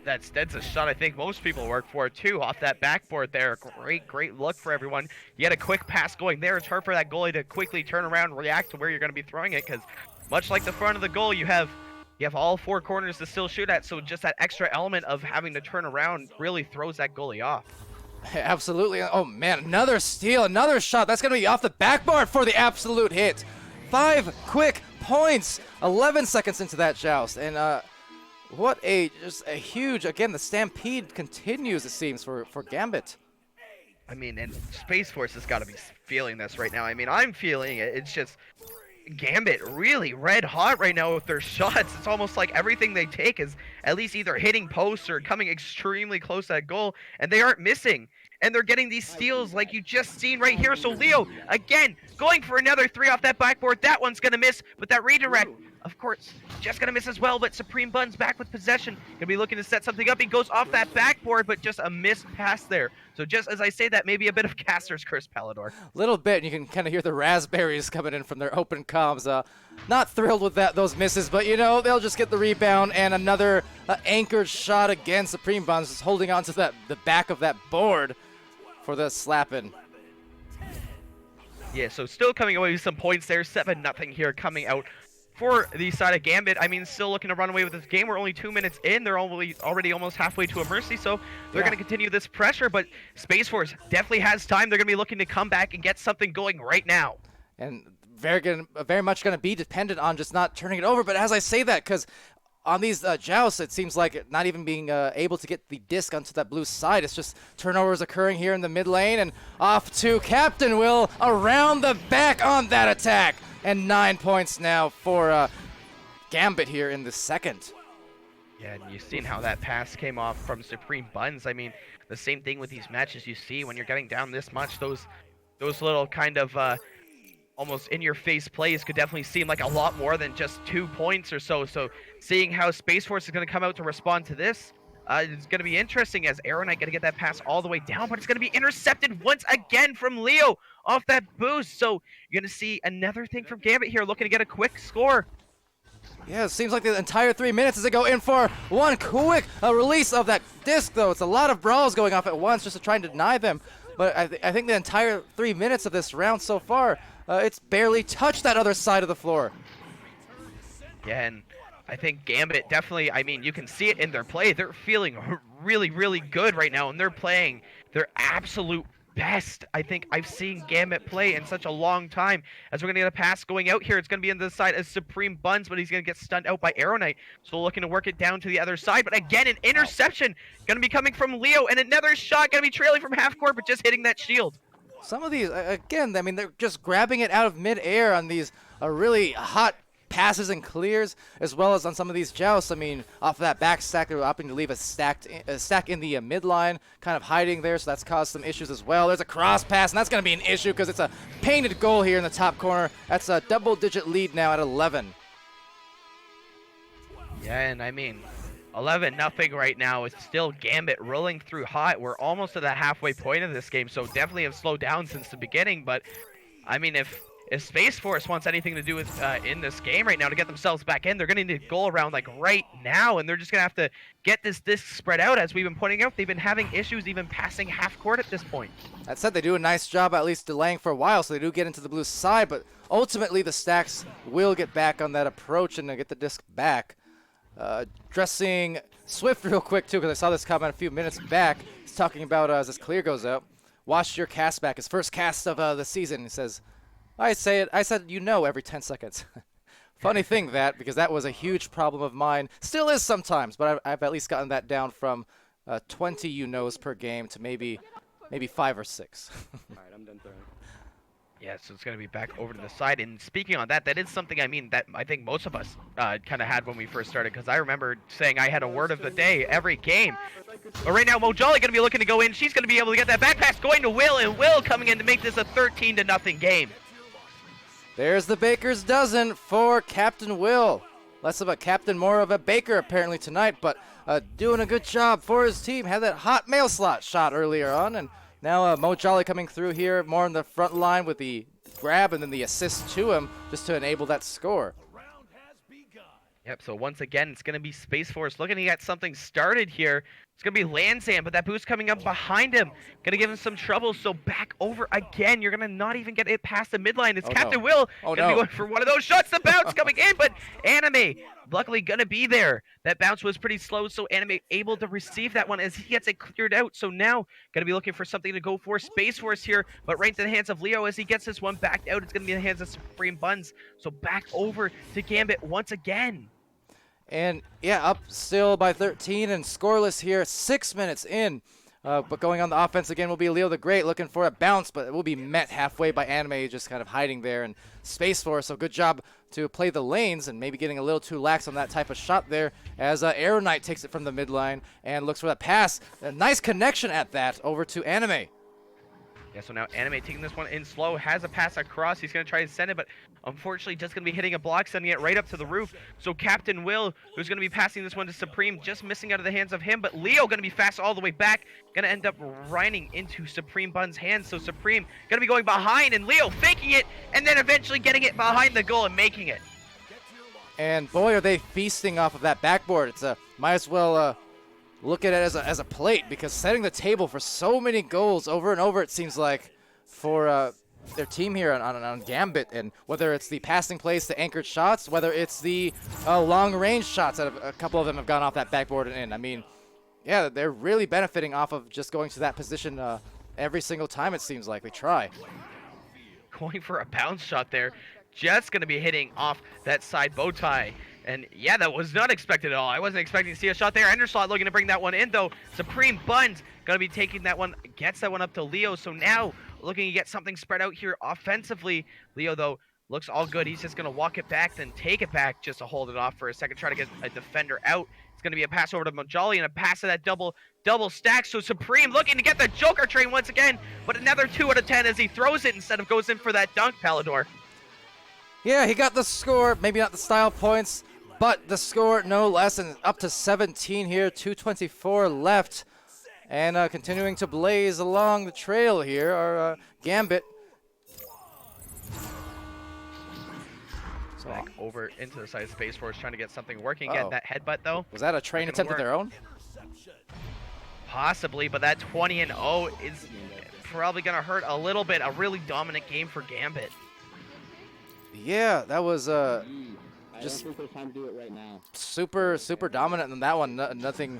D: that's a shot I think most people work for too, off that backboard there. Great look for everyone. You had a quick pass going there. It's hard for that goalie to quickly turn around and react to where you're going to be throwing it, because much like the front of the goal, you have all 4 corners to still shoot at, so just that extra element of having to turn around really throws that goalie off.
A: Absolutely. Oh man, another steal, another shot. That's going to be off the backboard for the absolute hit. 5 quick points, 11 seconds into that joust, and what just a huge, again, the stampede continues, it seems, for Gambit.
D: I mean, and Space Force has got to be feeling this right now. I mean, I'm feeling it. It's just, Gambit really red hot right now with their shots. It's almost like everything they take is at least either hitting posts or coming extremely close to that goal, and they aren't missing. And they're getting these steals like you just seen right here. So Leo, again, going for another 3 off that backboard. That one's going to miss, but that redirect, of course, just going to miss as well. But Supreme Buns back with possession. Going to be looking to set something up. He goes off that backboard, but just a missed pass there. So just as I say that, maybe a bit of caster's curse, Palidore.
A: Little bit, and you can kind of hear the raspberries coming in from their open comms. Not thrilled with those misses, but you know, they'll just get the rebound, and another anchored shot again. Supreme Buns just holding on to the back of that board for the slapping.
D: Yeah, so still coming away with some points there. 7-0 here coming out for the side of Gambit. I mean, still looking to run away with this game. We're only 2 minutes in. They're already almost halfway to a mercy, so they're going to continue this pressure. But Space Force definitely has time. They're going to be looking to come back and get something going right now.
A: And very much going to be dependent on just not turning it over. But as I say that, because on these jousts, it seems like not even being able to get the disc onto that blue side. It's just turnovers occurring here in the mid lane, and off to Captain Will around the back on that attack. And 9 points now for Gambit here in the second.
D: Yeah, and you've seen how that pass came off from Supreme Buns. I mean, the same thing with these matches you see when you're getting down this much. Those little kind of almost in-your-face plays could definitely seem like a lot more than just 2 points or so. So seeing how Space Force is going to come out to respond to this, it's going to be interesting as Arrow Knight going to get that pass all the way down, but it's going to be intercepted once again from Leo off that boost. So you're going to see another thing from Gambit here, looking to get a quick score.
A: Yeah, it seems like the entire 3 minutes as they go in for one quick release of that disc, though. It's a lot of brawls going off at once just to try and deny them. But I think the entire 3 minutes of this round so far, it's barely touched that other side of the floor.
D: Yeah, and I think Gambit definitely, I mean, you can see it in their play. They're feeling really, really good right now, and they're playing their absolute best I think I've seen Gambit play in such a long time. As we're going to get a pass going out here, it's going to be on the side as Supreme Buns, but he's going to get stunned out by Arrow Knight. So looking to work it down to the other side, but again, an interception going to be coming from Leo, and another shot going to be trailing from half court, but just hitting that shield.
A: Some of these, again, I mean, they're just grabbing it out of midair on these really hot passes and clears, as well as on some of these jousts. I mean, off of that back stack, they were opting to leave a stack in the midline, kind of hiding there, so that's caused some issues as well. There's a cross pass, and that's going to be an issue because it's a painted goal here in the top corner. That's a double-digit lead now at 11.
D: Yeah, and I mean, 11-0 right now. It's still Gambit rolling through hot. We're almost to that halfway point of this game, so definitely have slowed down since the beginning. But I mean, if Space Force wants anything to do with in this game right now to get themselves back in, they're going to need a goal around like right now, and they're just going to have to get this disc spread out. As we've been pointing out, they've been having issues even passing half court at this point. That
A: said, they do a nice job at least delaying for a while, so they do get into the blue side, but ultimately the Stacks will get back on that approach and get the disc back. Dressing Swift real quick too, because I saw this comment a few minutes back. He's talking about as this clear goes out, watch your cast back, his first cast of the season. He says, I said every 10 seconds. Funny thing that, because that was a huge problem of mine. Still is sometimes, but I've at least gotten that down from 20 per game to maybe 5 or 6.
C: All right, I'm done throwing.
D: Yeah, so it's going to be back over to the side. And speaking on that, that is something, I mean, that I think most of us kind of had when we first started, because I remember saying I had a word of the day every game. But right now, Mojali going to be looking to go in. She's going to be able to get that back pass going to Will, and Will coming in to make this a 13-0 game.
A: There's the baker's dozen for Captain Will. Less of a captain, more of a baker apparently tonight, but doing a good job for his team. Had that hot mail slot shot earlier on, and now Mojali coming through here more on the front line with the grab and then the assist to him just to enable that score.
D: Yep, so once again, it's going to be Space Force looking to get something started here. It's going to be Lanzan, but that boost coming up behind him. Going to give him some trouble, so back over again. You're going to not even get it past the midline. It's Captain Will going to be going for one of those shots. The bounce coming in, but Anime luckily going to be there. That bounce was pretty slow, so Anime able to receive that one as he gets it cleared out. So now going to be looking for something to go for. Space Force here, but right into the hands of Leo as he gets this one backed out. It's going to be in the hands of Supreme Buns. So back over to Gambit once again.
A: And yeah, up still by 13 and scoreless here, 6 minutes in. But going on the offense again will be Leo the Great, looking for a bounce, but it will be met halfway by Anime, just kind of hiding there in Space Force. So good job to play the lanes and maybe getting a little too lax on that type of shot there as Arrow Knight takes it from the mid line and looks for that pass. A nice connection at that over to Anime.
D: Yeah, so now Anime taking this one in slow, has a pass across. He's going to try to send it, but unfortunately just going to be hitting a block, sending it right up to the roof. So Captain Will, who's going to be passing this one to Supreme, just missing out of the hands of him, but Leo going to be fast all the way back, going to end up running into Supreme Bun's hands. So Supreme going to be going behind, and Leo faking it, and then eventually getting it behind the goal and making it.
A: And boy, are they feasting off of that backboard. It's might as well look at it as a plate, because setting the table for so many goals over and over, it seems like, for their team here on Gambit. And whether it's the passing plays to anchored shots, whether it's the long-range shots that a couple of them have gone off that backboard and in. I mean, yeah, they're really benefiting off of just going to that position every single time, it seems like. They try.
D: Going for a bounce shot there. Just going to be hitting off that side bow tie. And yeah, that was not expected at all. I wasn't expecting to see a shot there. Enderslot looking to bring that one in, though. Supreme Buns going to be taking that one, gets that one up to Leo. So now looking to get something spread out here offensively. Leo, though, looks all good. He's just going to walk it back, then take it back just to hold it off for a second, try to get a defender out. It's going to be a pass over to Mojali and a pass of that double stack. So Supreme looking to get the Joker train once again, but another 2 out of 10 as he throws it instead of goes in for that dunk, Palidore.
A: Yeah, he got the score, maybe not the style points, but the score no less, and up to 17 here, 2:24 left. And continuing to blaze along the trail here are Gambit.
D: So back over into the side of Space Force, trying to get something working. Get that headbutt, though.
A: Was that a train attempt of their own?
D: Possibly, but that 20-0 is probably going to hurt a little bit. A really dominant game for Gambit.
A: Yeah, that was
E: just I don't think there's time to do it right now.
A: super dominant in that one. Nothing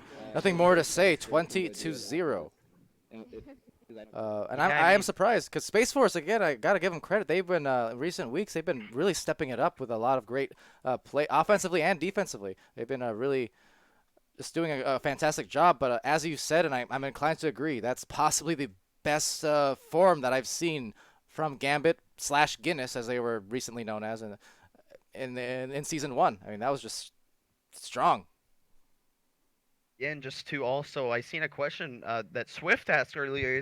A: more to say. 20-0. And I am surprised, because Space Force, again, I gotta give them credit. They've been recent weeks, they've been really stepping it up with a lot of great play offensively and defensively. They've been really just doing a fantastic job. But as you said, and I'm inclined to agree, that's possibly the best form that I've seen from Gambit / Guinness, as they were recently known as in season 1. I mean, that was just strong.
D: Yeah, and just to also, I seen a question that Swift asked earlier,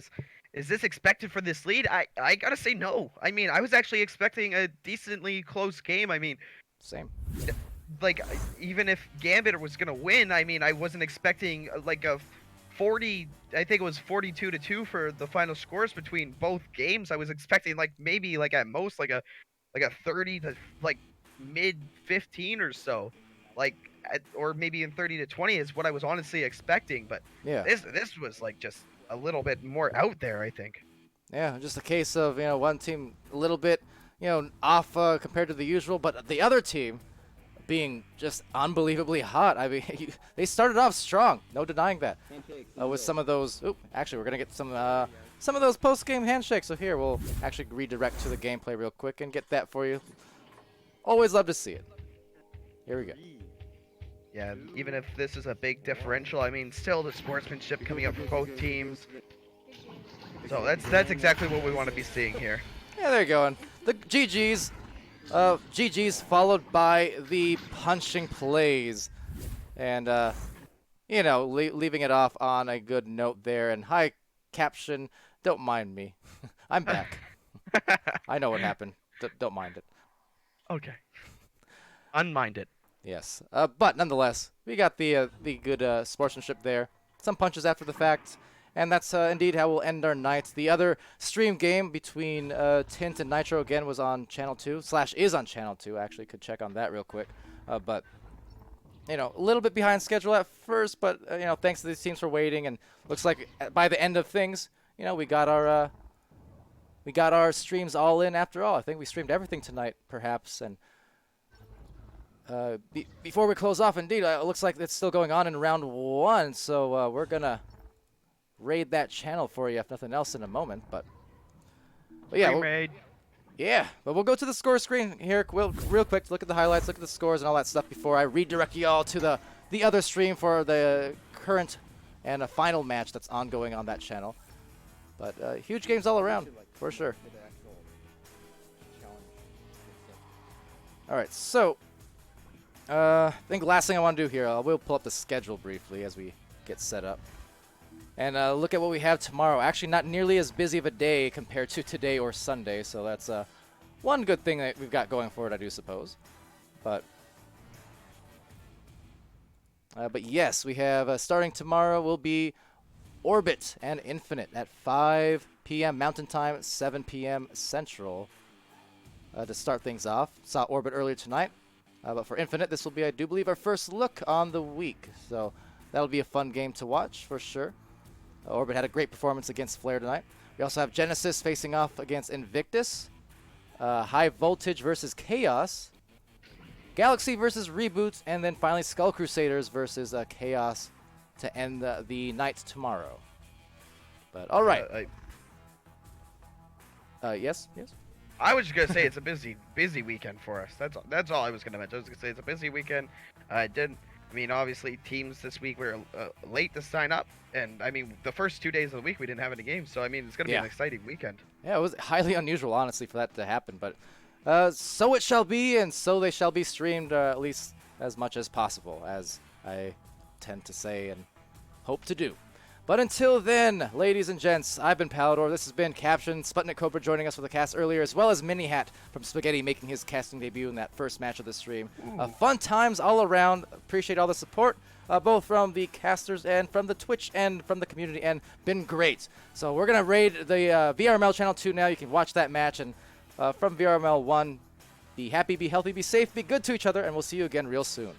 D: is this expected for this lead? I gotta say no. I mean, I was actually expecting a decently close game. I mean,
A: same.
D: Like, even if Gambit was gonna win, I mean, I wasn't expecting like a 40, I think it was 42-2 for the final scores between both games. I was expecting like maybe like at most like a 30 to like mid 15 or so, like or maybe in 30-20 is what I was honestly expecting. But
A: yeah,
D: this was like just a little bit more out there, I think.
A: Yeah, just a case of, one team a little bit off compared to the usual, but the other team being just unbelievably hot. I mean, they started off strong, no denying that. With some of those, actually, we're gonna get some of those post-game handshakes. So here, we'll actually redirect to the gameplay real quick and get that for you. Always love to see it. Here we go.
D: Yeah, even if this is a big differential, I mean, still the sportsmanship coming up from both teams. So that's exactly what we want to be seeing here.
A: Yeah, there you go. And the GGs. GG's followed by the punching plays, and leaving it off on a good note there. And hi, Caption, don't mind me. I'm back. I know what happened. Don't mind it.
D: Okay. Unmind it.
A: Yes. But nonetheless, we got the good sportsmanship there. Some punches after the fact. And that's indeed how we'll end our night. The other stream game between Tint and Nitro, again, was on Channel 2, / is on Channel 2, actually. Could check on that real quick. But, a little bit behind schedule at first, but, thanks to these teams for waiting. And looks like by the end of things, we got our streams all in after all. I think we streamed everything tonight, perhaps. And before we close off, indeed, it looks like it's still going on in round 1. So we're going to raid that channel for you, if nothing else, in a moment. But yeah, but we'll go to the score screen here real quick to look at the highlights, look at the scores and all that stuff before I redirect you all to the other stream for the current and a final match that's ongoing on that channel. But huge games all around, for sure. All right, so I think last thing I want to do here, we'll pull up the schedule briefly as we get set up. And look at what we have tomorrow. Actually, not nearly as busy of a day compared to today or Sunday, so that's one good thing that we've got going for it, I do suppose. But yes, we have starting tomorrow will be Orbit and Infinite at 5 p.m. Mountain Time, 7 p.m. Central to start things off. Saw Orbit earlier tonight, but for Infinite, this will be, I do believe, our first look on the week. So that'll be a fun game to watch for sure. Orbit had a great performance against Flare tonight. We also have Genesis facing off against Invictus. High Voltage versus Chaos. Galaxy versus Reboot. And then finally Skull Crusaders versus Chaos to end the night tomorrow. But all right. Yes?
D: I was just gonna say it's a busy weekend for us. That's all I was gonna mention. I was gonna say it's a busy weekend. Obviously teams this week were late to sign up, and I mean the first 2 days of the week we didn't have any games, so I mean it's gonna be an exciting weekend.
A: Yeah, it was highly unusual, honestly, for that to happen, but so it shall be, and so they shall be streamed at least as much as possible, as I tend to say and hope to do. But until then, ladies and gents, I've been Palidore. This has been Caption. SputnikKobra joining us for the cast earlier, as well as Mini Hat from Spaghetti making his casting debut in that first match of the stream. Fun times all around. Appreciate all the support, both from the casters and from the Twitch and from the community, and been great. So we're going to raid the VRML Channel 2 now. You can watch that match. And from VRML 1, be happy, be healthy, be safe, be good to each other, and we'll see you again real soon.